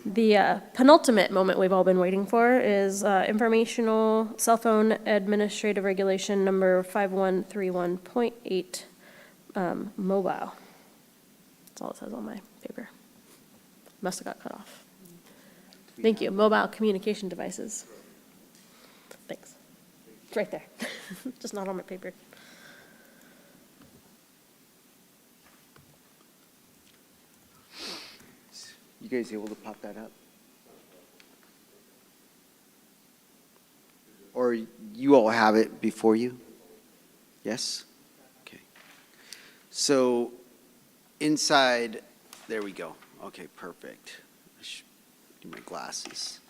The penultimate moment we've all been waiting for is informational cell phone administrative regulation number 5131.8, mobile. That's all it says on my paper. Must have got cut off. Thank you. Mobile communication devices. Thanks. It's right there, just not on my paper. You guys able to pop that up? Or you all have it before you? Yes? Okay. So inside, there we go. Okay, perfect. I should do my glasses.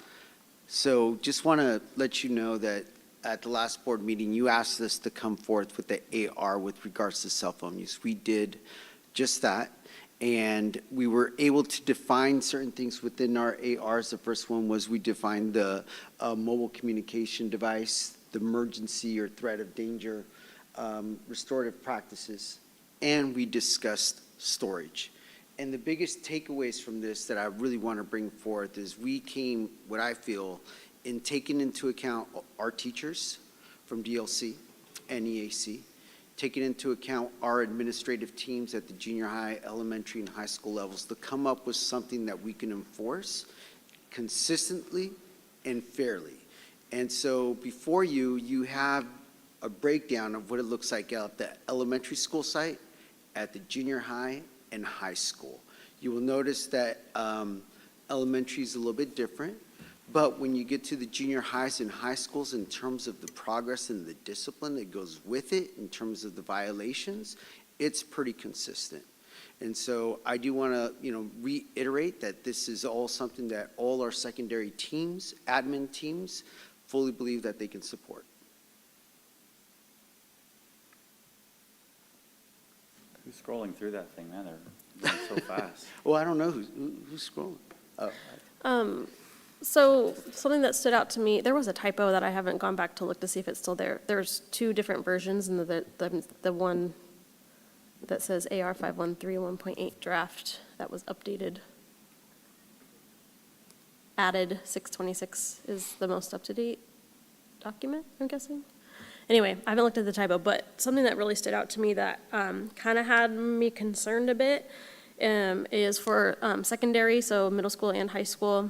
So just want to let you know that at the last board meeting, you asked us to come forth with the AR with regards to cell phone use. We did just that. And we were able to define certain things within our ARs. The first one was we defined the mobile communication device, the emergency or threat of danger, restorative practices, and we discussed storage. And the biggest takeaways from this that I really want to bring forth is we came, what I feel, in taking into account our teachers from DLC and EAC, taking into account our administrative teams at the junior high, elementary, and high school levels to come up with something that we can enforce consistently and fairly. And so before you, you have a breakdown of what it looks like at the elementary school site, at the junior high, and high school. You will notice that elementary is a little bit different. But when you get to the junior highs and high schools, in terms of the progress and the discipline that goes with it, in terms of the violations, it's pretty consistent. And so I do want to, reiterate that this is all something that all our secondary teams, admin teams, fully believe that they can support. Who's scrolling through that thing, man? They're going so fast. Well, I don't know who's scrolling. Oh. So something that stood out to me, there was a typo that I haven't gone back to look to see if it's still there. There's two different versions, and the one that says AR 513 1.8 draft that was updated, added 626 is the most up-to-date document, I'm guessing. Anyway, I haven't looked at the typo, but something that really stood out to me that kind of had me concerned a bit is for secondary, so middle school and high school,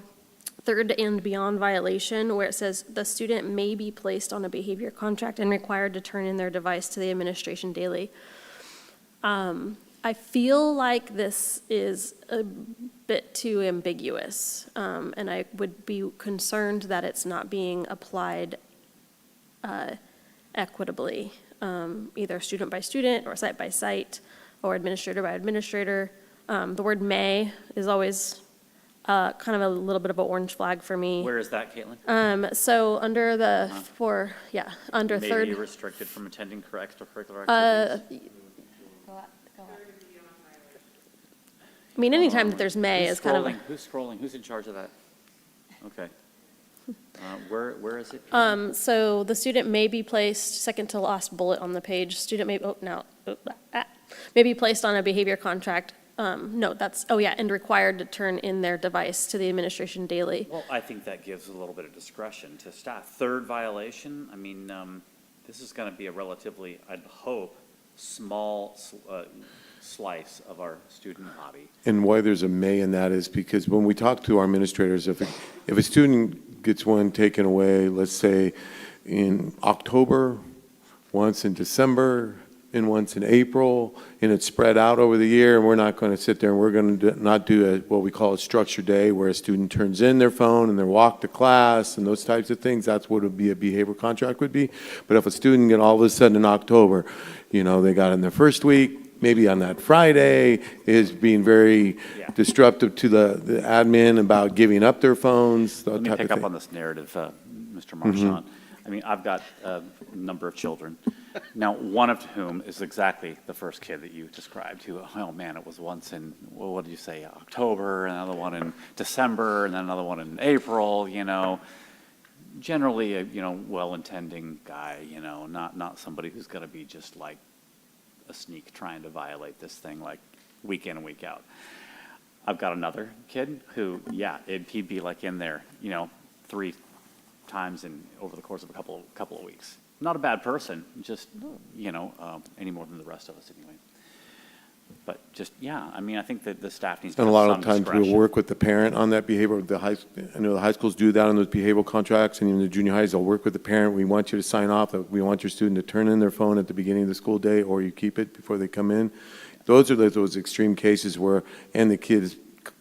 third and beyond violation, where it says the student may be placed on a behavior contract and required to turn in their device to the administration daily. I feel like this is a bit too ambiguous, and I would be concerned that it's not being applied equitably, either student by student or site by site or administrator by administrator. The word may is always kind of a little bit of an orange flag for me. Where is that, Caitlin? So under the, under May third. be restricted from attending extracurricular activities. I mean, anytime that there's may Who's is kind of. scrolling? Who's scrolling? Who's in charge of that? Okay. Where is it? So the student may be placed, second to last bullet on the page, student may, may be placed on a behavior contract. No, and required to turn in their device to the administration daily. Well, I think that gives a little bit of discretion to staff. Third violation, I mean, this is going to be a relatively, I'd hope, small slice of our student lobby. And why there's a may in that is because when we talk to our administrators, if a student gets one taken away, let's say in October, once in December, and once in April, and it's spread out over the year, and we're not going to sit there and we're going to not do what we call a structured day where a student turns in their phone and they walk to class and those types of things. That's what would be a behavior contract would be. But if a student get all of a sudden in October, they got in their first week, maybe on that Friday, is being very disruptive to the admin about giving up their phones, that Let me type pick of up thing. on this narrative, Mr. Marchand. I mean, I've got a number of children. Now, one of whom is exactly the first kid that you described, who, oh man, it was once in, well, what did you say, October, another one in December, and then another one in April, Generally, a, well-intending guy, not somebody who's going to be just like a sneak trying to violate this thing like week in and week out. I've got another kid who, he'd be like in there, 3 times over the course of a couple of weeks. Not a bad person, just, any more than the rest of us anyway. But just, yeah, I mean, I think that the staff needs to And have a lot some of times we'll discretion. work with the parent on that behavior. I know the high schools do that on those behavioral contracts, and even the junior highs, they'll work with the parent. We want you to sign off, that we want your student to turn in their phone at the beginning of the school day, or you keep it before they come in. Those are those extreme cases where, and the kid is,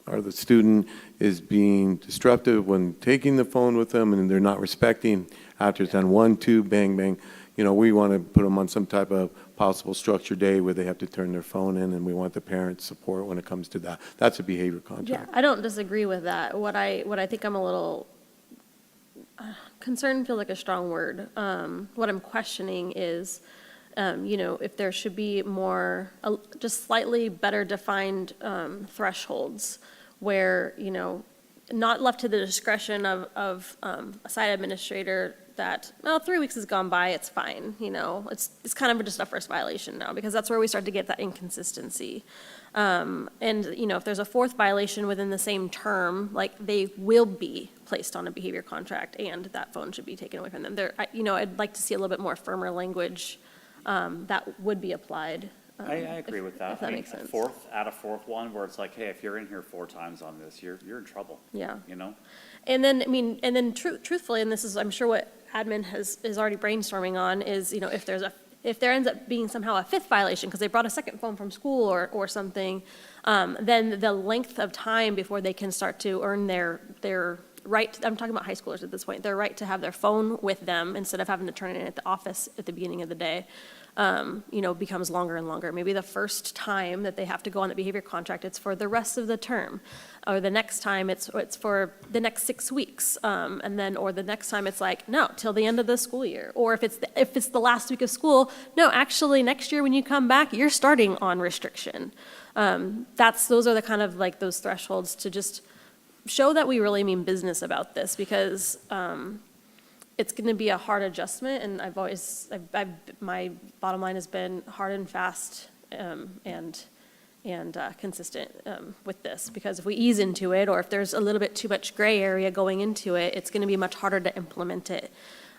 or the student is being disruptive when taking the phone with them, and they're not respecting after it's done 1, 2, bang, bang. You know, we want to put them on some type of possible structured day where they have to turn their phone in, and we want the parents' support when it comes to that. That's a behavior Yeah, contract. I don't disagree with that. What I think I'm a little, concerned feels like a strong word. What I'm questioning is, if there should be more, just slightly better defined thresholds where, not left to the discretion of a site administrator that, well, 3 weeks has gone by, it's fine, it's kind of just a first violation now, because that's where we start to get that inconsistency. And, if there's a fourth violation within the same term, like, they will be placed on a behavior contract, and that phone should be taken away from them. I'd like to see a little bit more firmer language that would be applied. I agree with that. If that I mean, makes sense. Add a fourth one where it's like, hey, if you're in here 4 times on this, you're in trouble. Yeah. You know? And then, truthfully, and this is, I'm sure what admin is already brainstorming on, is, if there ends up being somehow a fifth violation, because they brought a second phone from school or something, then the length of time before they can start to earn their right, I'm talking about high schoolers at this point, their right to have their phone with them instead of having to turn it in at the office at the beginning of the day, becomes longer and longer. Maybe the first time that they have to go on the behavior contract, it's for the rest of the term. Or the next time, it's for the next 6 weeks. Or the next time, it's like, no, till the end of the school year. Or if it's the last week of school, no, actually, next year when you come back, you're starting on restriction. Those are the kind of like those thresholds to just show that we really mean business about this, because it's going to be a hard adjustment, and my bottom line has been hard and fast and consistent with this, because if we ease into it, or if there's a little bit too much gray area going into it, it's going to be much harder to implement it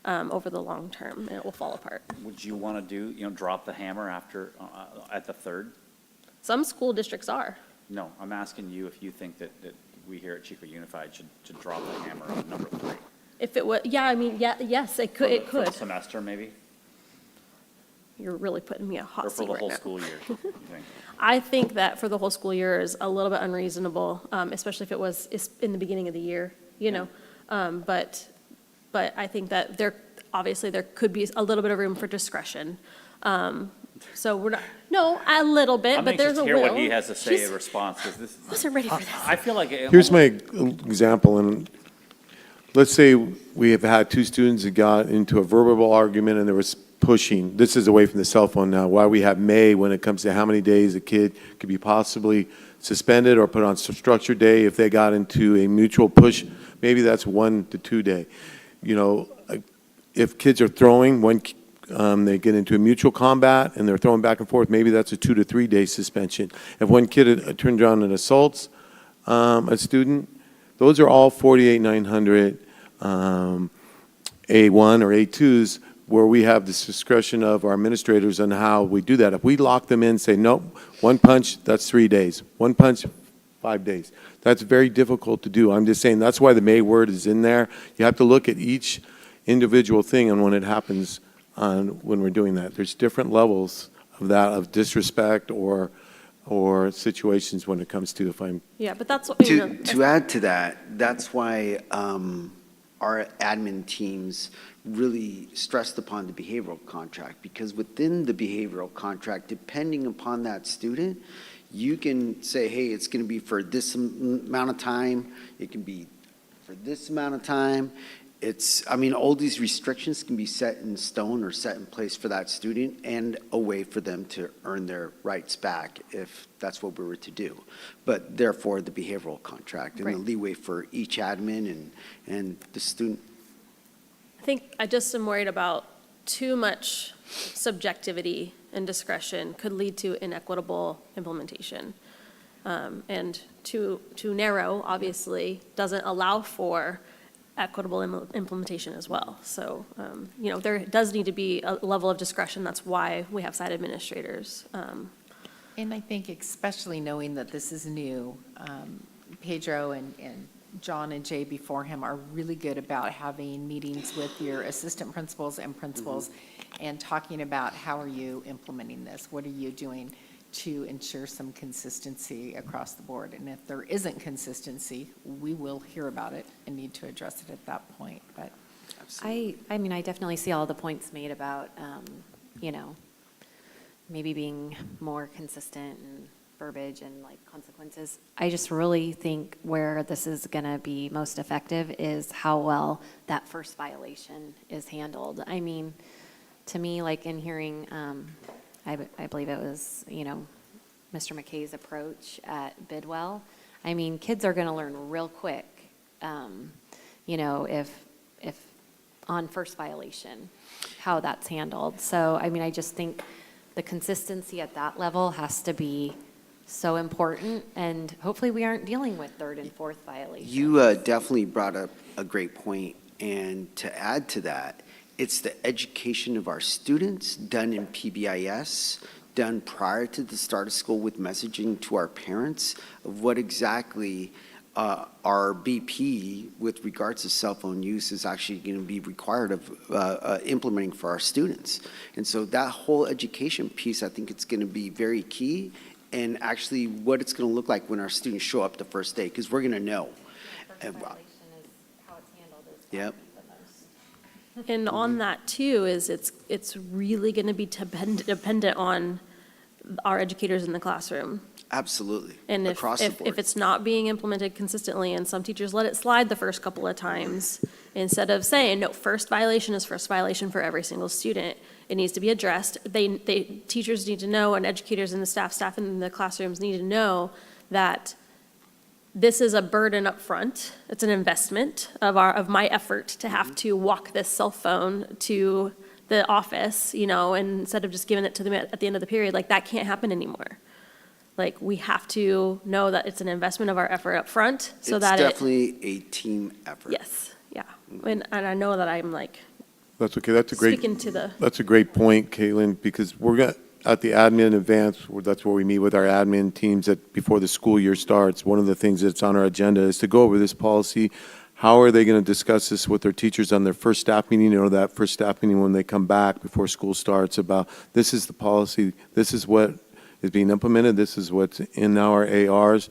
over the long term, and it will fall apart. Would you want to do, drop the hammer after, at the third? Some school districts are. No, I'm asking you if you think that we here at Chico Unified should drop the hammer on number 3. If it was, yes, it could, For the semester, maybe? You're really putting me in a hot Or for seat the right whole now. school year, you think? I think that for the whole school year is a little bit unreasonable, especially if it's in the beginning of the year, But I think that there could be a little bit of room for discretion. So we're not, no, a little bit, but there's a will. I'm anxious to hear what he has to say in response, because this is. Wasn't ready for this. I feel like. Here's my example, and let's say we have had 2 students that got into a verbal argument and there was pushing. This is away from the cell phone now. Why we have May when it comes to how many days a kid could be possibly suspended or put on some structured day if they got into a mutual push. Maybe that's 1 to 2 day. If kids are throwing, they get into a mutual combat and they're throwing back and forth, maybe that's a 2 to 3 day suspension. If one kid turns around and assaults a student, those are all 48,900 A1 or A2s, where we have this discretion of our administrators on how we do that. If we lock them in, say, nope, 1 punch, that's 3 days. 1 punch, 5 days. That's very difficult to do. I'm just saying that's why the May word is in there. You have to look at each individual thing and when it happens when we're doing that. There's different levels of that, of disrespect or situations when it comes to, if I'm. Yeah, but that's what, To add to that, that's why our admin teams really stressed upon the behavioral contract, because within the behavioral contract, depending upon that student, you can say, hey, it's going to be for this amount of time, it can be for this amount of time. All these restrictions can be set in stone or set in place for that student, and a way for them to earn their rights back if that's what we were to do. But therefore, the behavioral contract and the leeway for each admin and the student. I think I just am worried about too much subjectivity and discretion could lead to inequitable implementation. And too narrow, obviously, doesn't allow for equitable implementation as well. So, there does need to be a level of discretion. That's why we have site administrators. And I think especially knowing that this is new, Pedro and John and Jay before him are really good about having meetings with your assistant principals and principals and talking about how are you implementing this? What are you doing to ensure some consistency across the board? And if there isn't consistency, we will hear about it and need to address it at that point, but. I mean, I definitely see all the points made about, you know, maybe being more consistent and verbiage and like consequences. I just really think where this is going to be most effective is how well that first violation is handled. I mean, to me, like in hearing, I believe it was, you know, Mr. McKay's approach at Bidwell. I mean, kids are going to learn real quick, you know, if on first violation, how that's handled. So, I mean, I just think the consistency at that level has to be so important, and hopefully we aren't dealing with third and fourth violations. You definitely brought up a great point, and to add to that, it's the education of our students done in PBIS, done prior to the start of school with messaging to our parents of what exactly our BP with regards to cell phone use is actually going to be required of implementing for our students. And so that whole education piece, I think it's going to be very key, and actually what it's going to look like when our students show up the first day, because we're going to know. First violation is how it's handled is Yep. the most. And on that too is it's really going to be dependent on our educators in the classroom. Absolutely. And Across the board. if it's not being implemented consistently, and some teachers let it slide the first couple of times, instead of saying, no, first violation is first violation for every single student, it needs to be addressed. Teachers need to know, and educators and the staff in the classrooms need to know that this is a burden up front. It's an investment of my effort to have to walk this cell phone to the office, you know, and instead of just giving it to them at the end of the period, like that can't happen anymore. Like, we have to know that it's an investment of our effort up front, so that It's definitely a team effort. Yes, yeah. And I know that I'm like That's okay, that's a great. speaking to the, That's a great point, Caitlin, because we're going, at the admin advance, that's where we meet with our admin teams before the school year starts. One of the things that's on our agenda is to go over this policy. How are they going to discuss this with their teachers on their first staff meeting, or that first staff meeting when they come back before school starts, about this is the policy, this is what is being implemented, this is what's in our ARs,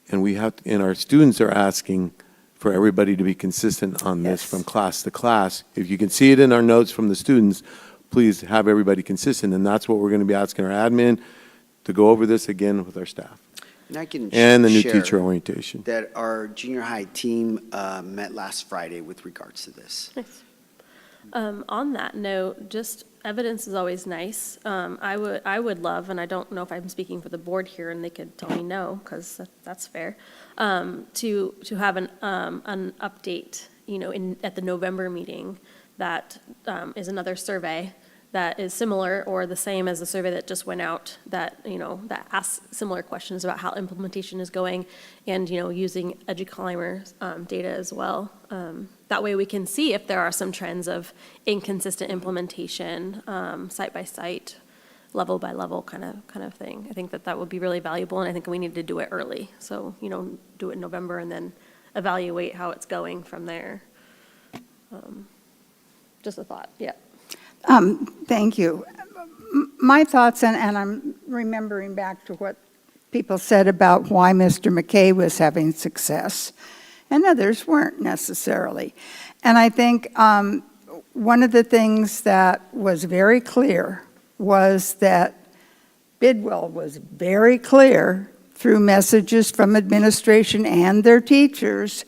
and and our students are asking for everybody to be consistent on this from class to class. If you can see it in our notes from the students, please have everybody consistent, and that's what we're going to be asking our admin to go over this again with our staff. And I can And the new share teacher orientation. that our junior high team met last Friday with regards to this. on that note, just evidence is always nice. I would love, and I don't know if I'm speaking for the board here, and they could tell me no, because that's fair, to have an update, you know, at the November meeting that is another survey that is similar or the same as the survey that just went out, that, you know, that asks similar questions about how implementation is going, and, you know, using EduClimber data as well. That way we can see if there are some trends of inconsistent implementation, site by site, level by level kind of thing. I think that would be really valuable, and I think we need to do it early. So, you know, do it in November and then evaluate how it's going from there. Just a thought, yeah. Thank you. My thoughts, and I'm remembering back to what people said about why Mr. McKay was having success, and others weren't necessarily. And I think one of the things that was very clear was that Bidwell was very clear through messages from administration and their teachers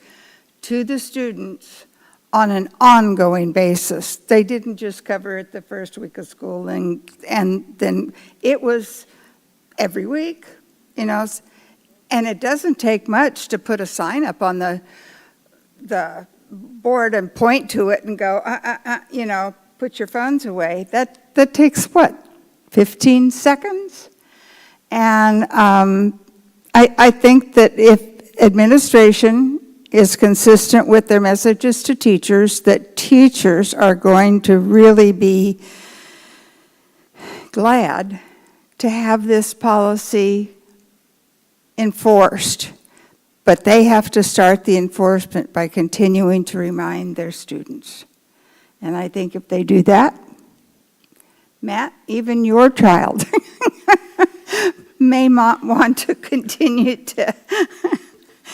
to the students on an ongoing basis. They didn't just cover it the first week of school, and then it was every week, you know. And it doesn't take much to put a sign up on the board and point to it and go, you know, put your phones away. That takes, what, 15 seconds? And I think that if administration is consistent with their messages to teachers, that teachers are going to really be glad to have this policy enforced, but they have to start the enforcement by continuing to remind their students. And I think if they do that, Matt, even your child may not want to continue to.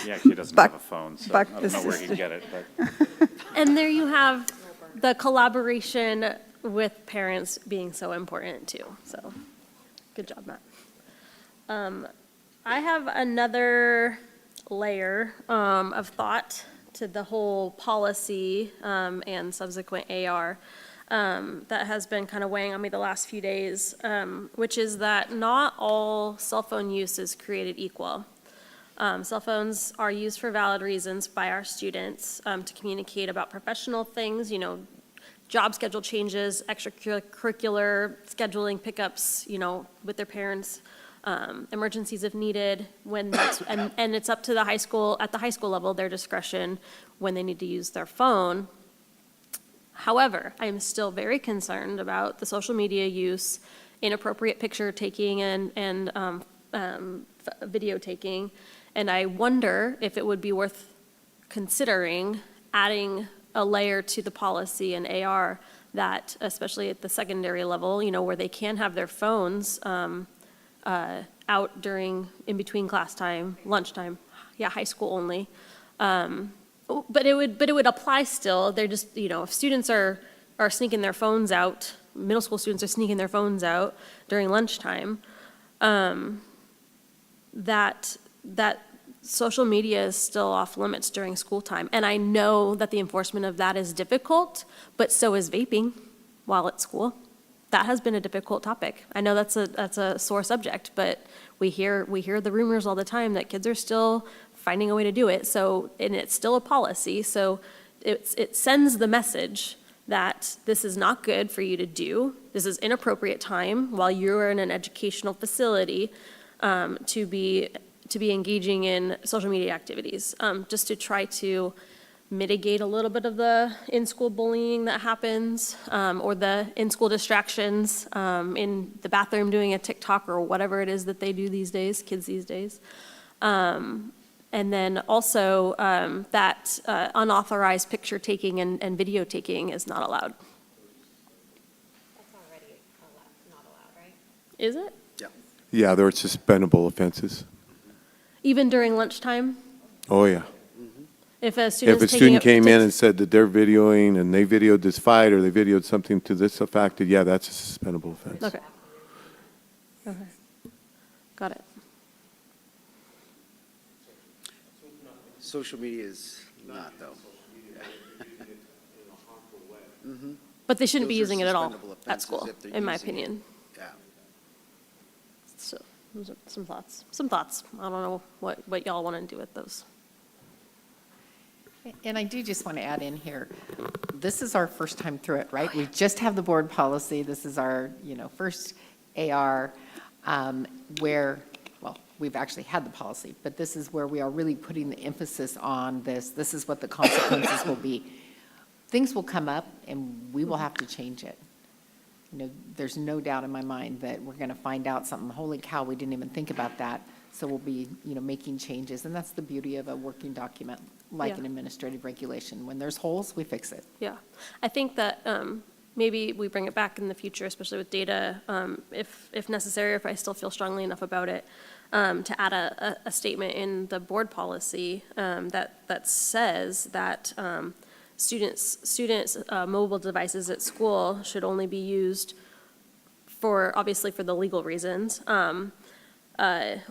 He actually doesn't have a phone, so I buck don't the know where he'd system. get it, but. And there you have the collaboration with parents being so important too. So, good job, Matt. I have another layer of thought to the whole policy and subsequent AR that has been kind of weighing on me the last few days, which is that not all cell phone use is created equal. Cell phones are used for valid reasons by our students to communicate about professional things, you know, job schedule changes, extracurricular scheduling pickups, you know, with their parents, emergencies if needed, when that's, and it's up to the high school, at the high school level, their discretion when they need to use their phone. However, I am still very concerned about the social media use, inappropriate picture taking and video taking, and I wonder if it would be worth considering adding a layer to the policy and AR that, especially at the secondary level, you know, where they can have their phones out during, in between class time, lunchtime, yeah, high school only. But it would apply still. They're just, you know, if students are sneaking their phones out, middle school students are sneaking their phones out during lunchtime, that social media is still off limits during school time. And I know that the enforcement of that is difficult, but so is vaping while at school. That has been a difficult topic. I know that's a sore subject, but we hear the rumors all the time that kids are still finding a way to do it. So, and it's still a policy. So it sends the message that this is not good for you to do. This is inappropriate time while you're in an educational facility to be engaging in social media activities, just to try to mitigate a little bit of the in-school bullying that happens, or the in-school distractions, in the bathroom doing a TikTok or whatever it is that they do these days, kids these days. And then also that unauthorized picture taking and video taking is not allowed. That's already not allowed, right? Is it? Yeah, there are suspendable offenses. Even during lunchtime? Oh, yeah. If a If a student's taking student it- came in and said that they're videoing and they videoed this fight or they videoed something to this effect, yeah, that's a suspendable offense. Okay. Okay. Got it. Social media is not, though. But they shouldn't be Those are using it at all suspendable at offenses school, if they're in my using it. opinion. Yeah. So, those are some thoughts. Some thoughts. I don't know what y'all want to do with those. And I do just want to add in here, this is our first time through it, right? We just have the board policy. This is our, you know, first AR where, well, we've actually had the policy, but this is where we are really putting the emphasis on this. This is what the consequences will be. Things will come up and we will have to change it. You know, there's no doubt in my mind that we're going to find out something, holy cow, we didn't even think about that. So we'll be, you know, making changes. And that's the beauty of a working document, like Yeah. an administrative regulation. When there's holes, we fix it. Yeah. I think that maybe we bring it back in the future, especially with data, if necessary, or if I still feel strongly enough about it, to add a statement in the board policy that says that students' mobile devices at school should only be used obviously for the legal reasons,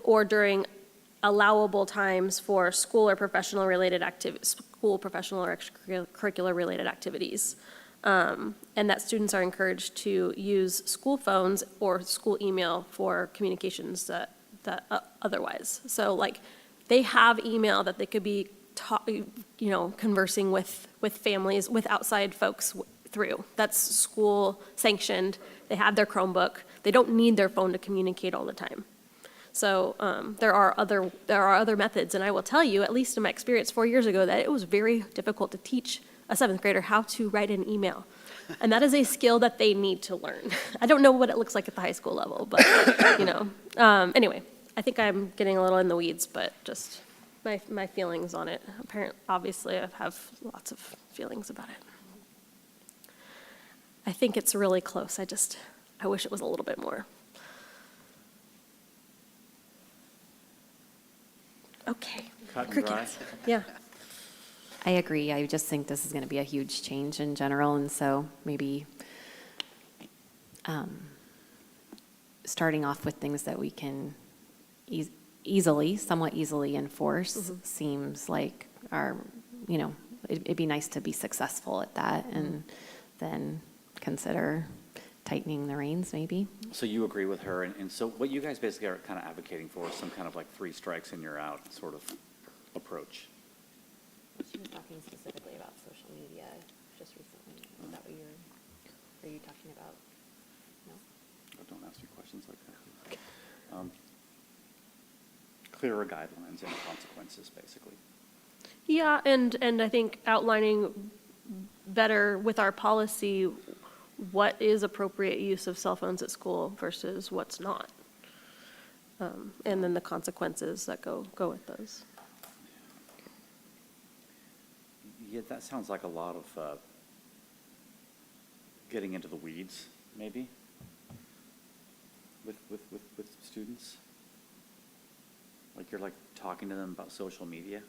or during allowable times for school or professional related school, professional, or extracurricular related activities. And that students are encouraged to use school phones or school email for communications that otherwise. So like, they have email that they could be conversing with families, with outside folks through. That's school sanctioned. They have their Chromebook. They don't need their phone to communicate all the time. So there are other methods, and I will tell you, at least in my experience 4 years ago, that it was very difficult to teach a seventh grader how to write an email. And that is a skill that they need to learn. I don't know what it looks like at the high school level, but, anyway, I think I'm getting a little in the weeds, but just my feelings on it. Apparently, obviously, I have lots of feelings about it. I think it's really close. I wish it was a little bit more. Okay. Cut and dry. Crickets. Yeah. I agree. I just think this is going to be a huge change in general, and so maybe starting off with things that we can somewhat easily enforce seems like it'd be nice to be successful at that, and then consider tightening the reins maybe. So you agree with her, and so what you guys basically are kind of advocating for is some kind of like 3 strikes and you're out sort of approach. She was talking specifically about social media just recently. Is that what are you talking about? No? Oh, don't ask me questions like that. Clearer guidelines and consequences, basically. Yeah, and I think outlining better with our policy what is appropriate use of cell phones at school versus what's not. And then the consequences that go with those. Yeah, that sounds like a lot of getting into the weeds, maybe, with students. Like you're like talking to them about social media.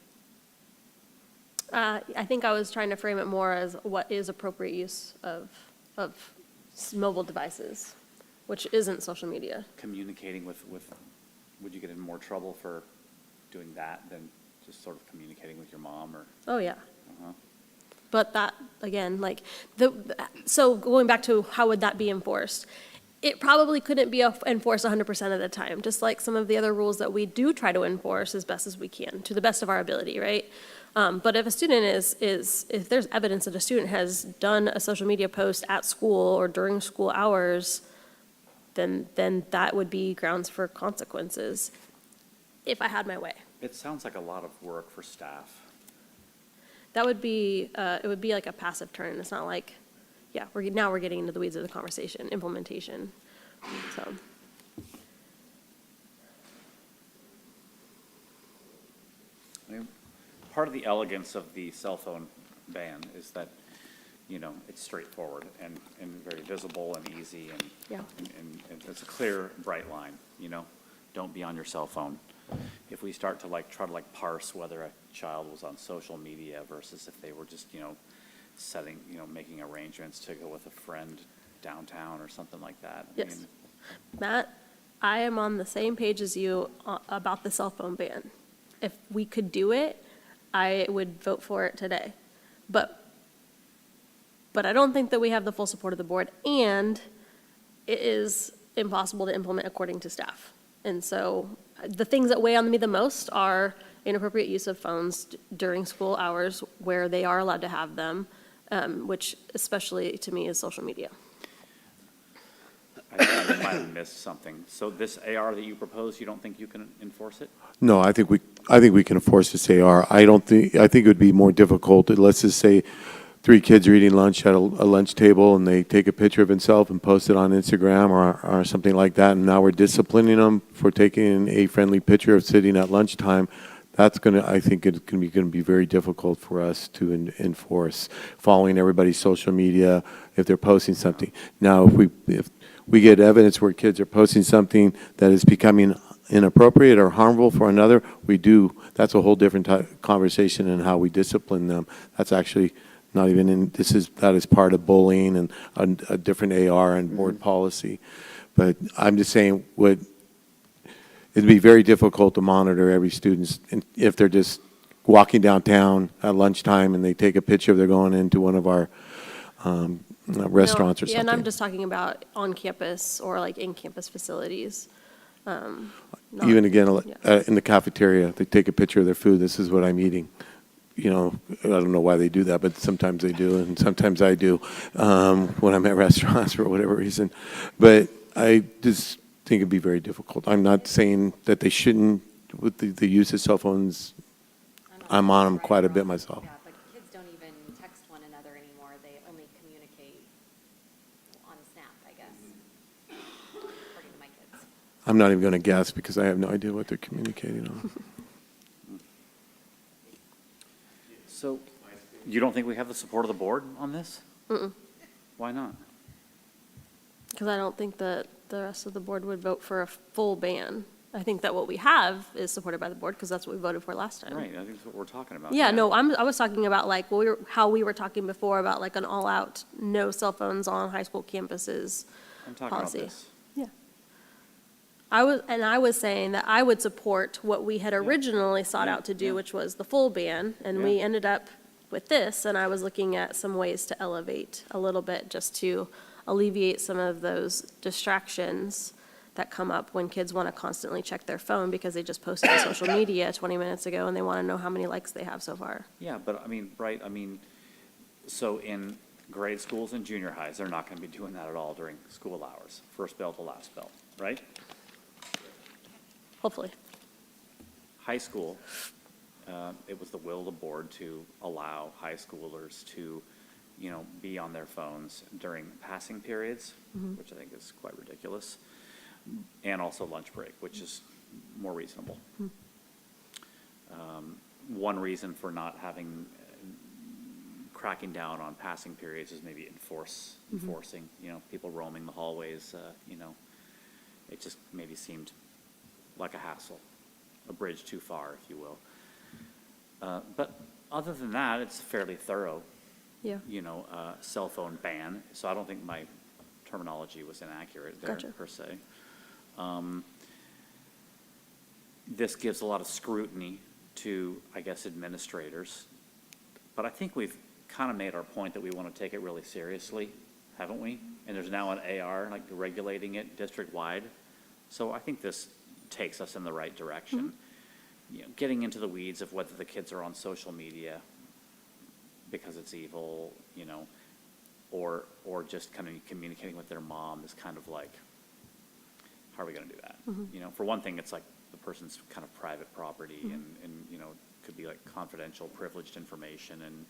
I think I was trying to frame it more as what is appropriate use of mobile devices, which isn't social media. Communicating with, would you get in more trouble for doing that than just sort of communicating with your mom or? Oh, yeah. Uh-huh. But that, again, like, so going back to how would that be enforced? It probably couldn't be enforced 100% of the time, just like some of the other rules that we do try to enforce as best as we can, to the best of our ability, right? But if a student if there's evidence that a student has done a social media post at school or during school hours, then that would be grounds for consequences, if I had my way. It sounds like a lot of work for staff. That would be, it would be like a passive turn. It's not like, yeah, now we're getting into the weeds of the conversation, implementation, so. I mean, part of the elegance of the cell phone ban is that, it's straightforward and very visible and easy and, Yeah. and it's a clear, bright line, don't be on your cell phone. If we start to try to parse whether a child was on social media versus if they were just, setting, making arrangements to go with a friend downtown or something like that. Yes. Matt, I am on the same page as you about the cell phone ban. If we could do it, I would vote for it today. But I don't think that we have the full support of the board, and it is impossible to implement according to staff. And so the things that weigh on me the most are inappropriate use of phones during school hours where they are allowed to have them, which especially to me is social media. I might have missed something. So this AR that you propose, you don't think you can enforce it? No, I think we can enforce this AR. I think it would be more difficult. Let's just say 3 kids are eating lunch at a lunch table and they take a picture of themselves and post it on Instagram or something like that, and now we're disciplining them for taking a friendly picture of sitting at lunchtime. That's I think it's going to be very difficult for us to enforce, following everybody's social media if they're posting something. Now, if we get evidence where kids are posting something that is becoming inappropriate or harmful for another, that's a whole different conversation in how we discipline them. That's actually not even that is part of bullying and a different AR and board policy. But I'm just saying it'd be very difficult to monitor every student if they're just walking downtown at lunchtime and they take a picture of they're going into one of our restaurants or something. Yeah, and I'm just talking about on campus or in-campus facilities. Even again, in the cafeteria, they take a picture of their food. This is what I'm eating. I don't know why they do that, but sometimes they do, and sometimes I do when I'm at restaurants for whatever reason. But I just think it'd be very difficult. I'm not saying that they shouldn't with the use of cell phones. I'm on them quite a bit myself. Yeah, but kids don't even text one another anymore. They only communicate I'm not even going to guess because I have no idea what they're communicating on. So you don't think we have the support of the board on this? Mm-mm. Why not? Because I don't think that the rest of the board would vote for a full ban. I think that what we have is supported by the board, because that's what we voted for last time. Right, I think that's what we're talking about. Yeah, no, I was talking about like, how we were talking before about like an all-out, no cell phones on high school campuses I'm talking about policy. this. Yeah. I was saying that I would support what we had originally sought out to do, which was the full ban, and we Yeah. ended up with this, and I was looking at some ways to elevate a little bit, just to alleviate some of those distractions that come up when kids want to constantly check their phone because they just posted on social media 20 minutes ago, and they want to know how many likes they have so far. Yeah, but I mean, right, I mean, so in grade schools and junior highs, they're not going to be doing that at all during school hours, first bell to last bell, right? Hopefully. High school, it was the will of the board to allow high schoolers to, you know, be on their phones during passing periods, which I think is quite ridiculous, and also lunch break, which is more reasonable. One reason for not having, cracking down on passing periods is maybe enforcing, you know, people roaming the hallways, you know, it just maybe seemed like a hassle, a bridge too far, if you will. But other than that, it's fairly thorough, Yeah. you know, cell phone ban, so I don't think my terminology was inaccurate there, Gotcha. per se. This gives a lot of scrutiny to, I guess, administrators, but I think we've kind of made our point that we want to take it really seriously, haven't we? And there's now an AR, like regulating it district-wide, so I think this takes us in the right direction. You know, getting into the weeds of whether the kids are on social media because it's evil, you know, or just kind of communicating with their mom is kind of like, how are we going to do that? You know, for one thing, it's like the person's kind of private property and, you know, could be like confidential, privileged information. And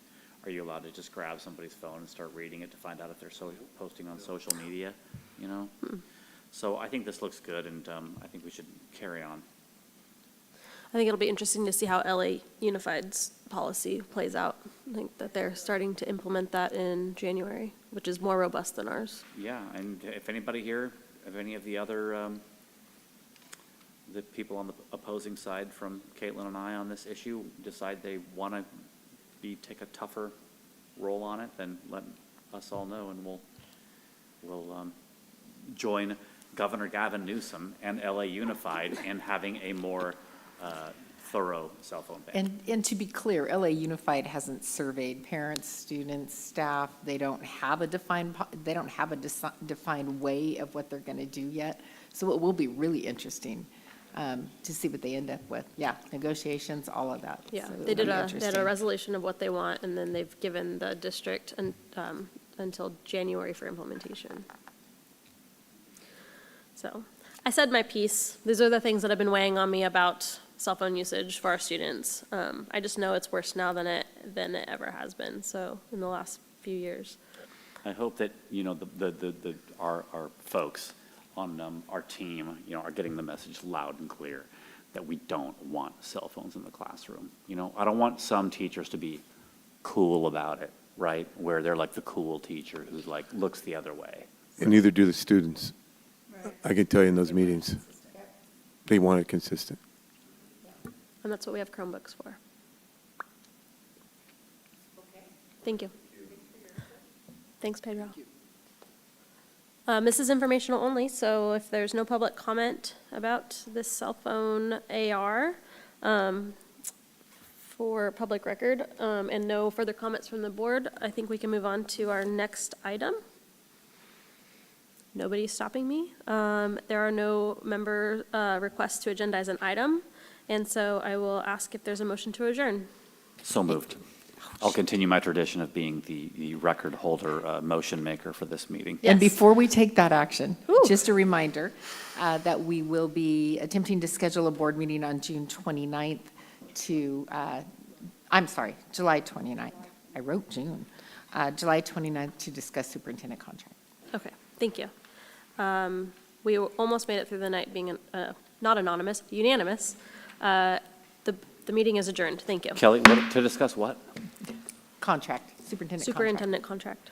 are you allowed to just grab somebody's phone and start reading it to find out if they're posting on social media, you know? So I think this looks good, and I think we should carry on. I think it'll be interesting to see how LA Unified's policy plays out. I think that they're starting to implement that in January, which is more robust than ours. Yeah, and if anybody here, if any of the other, the people on the opposing side from Caitlin and I on this issue decide they want to take a tougher role on it, then let us all know, and we'll join Governor Gavin Newsom and LA Unified in having a more thorough cell phone ban. And to be clear, LA Unified hasn't surveyed parents, students, staff. They don't have a defined way of what they're going to do yet. So it will be really interesting to see what they end up with. Yeah, negotiations, all of that. Yeah, So they it'll had be a interesting. resolution of what they want, and then they've given the district until January for implementation. So, I said my piece. These are the things that have been weighing on me about cell phone usage for our students. I just know it's worse now than it ever has been, so, in the last few years. I hope that, you know, our folks on our team, you know, are getting the message loud and clear that we don't want cell phones in the classroom. You know, I don't want some teachers to be cool about it, right? Where they're like the cool teacher who's like, looks the other way. And neither do the students. I can tell you in those meetings, they want it consistent. And that's what we have Chromebooks for. Thank you. Thanks, Pedro. This is informational only, so if there's no public comment about this cell phone AR for public record, and no further comments from the board, I think we can move on to our next item. Nobody's stopping me. There are no member requests to agendize an item, and so I will ask if there's a motion to adjourn. So moved. I'll continue my tradition of being the record holder, motion maker for this meeting. And before we take that action, just a reminder that we will be attempting to schedule a board meeting on June 29th July 29th. I wrote June. July 29th to discuss superintendent contract. Okay, thank you. We almost made it through the night being not anonymous, unanimous. The meeting is adjourned. Thank you. Kelly, to discuss what? Contract, superintendent contract. Superintendent contract.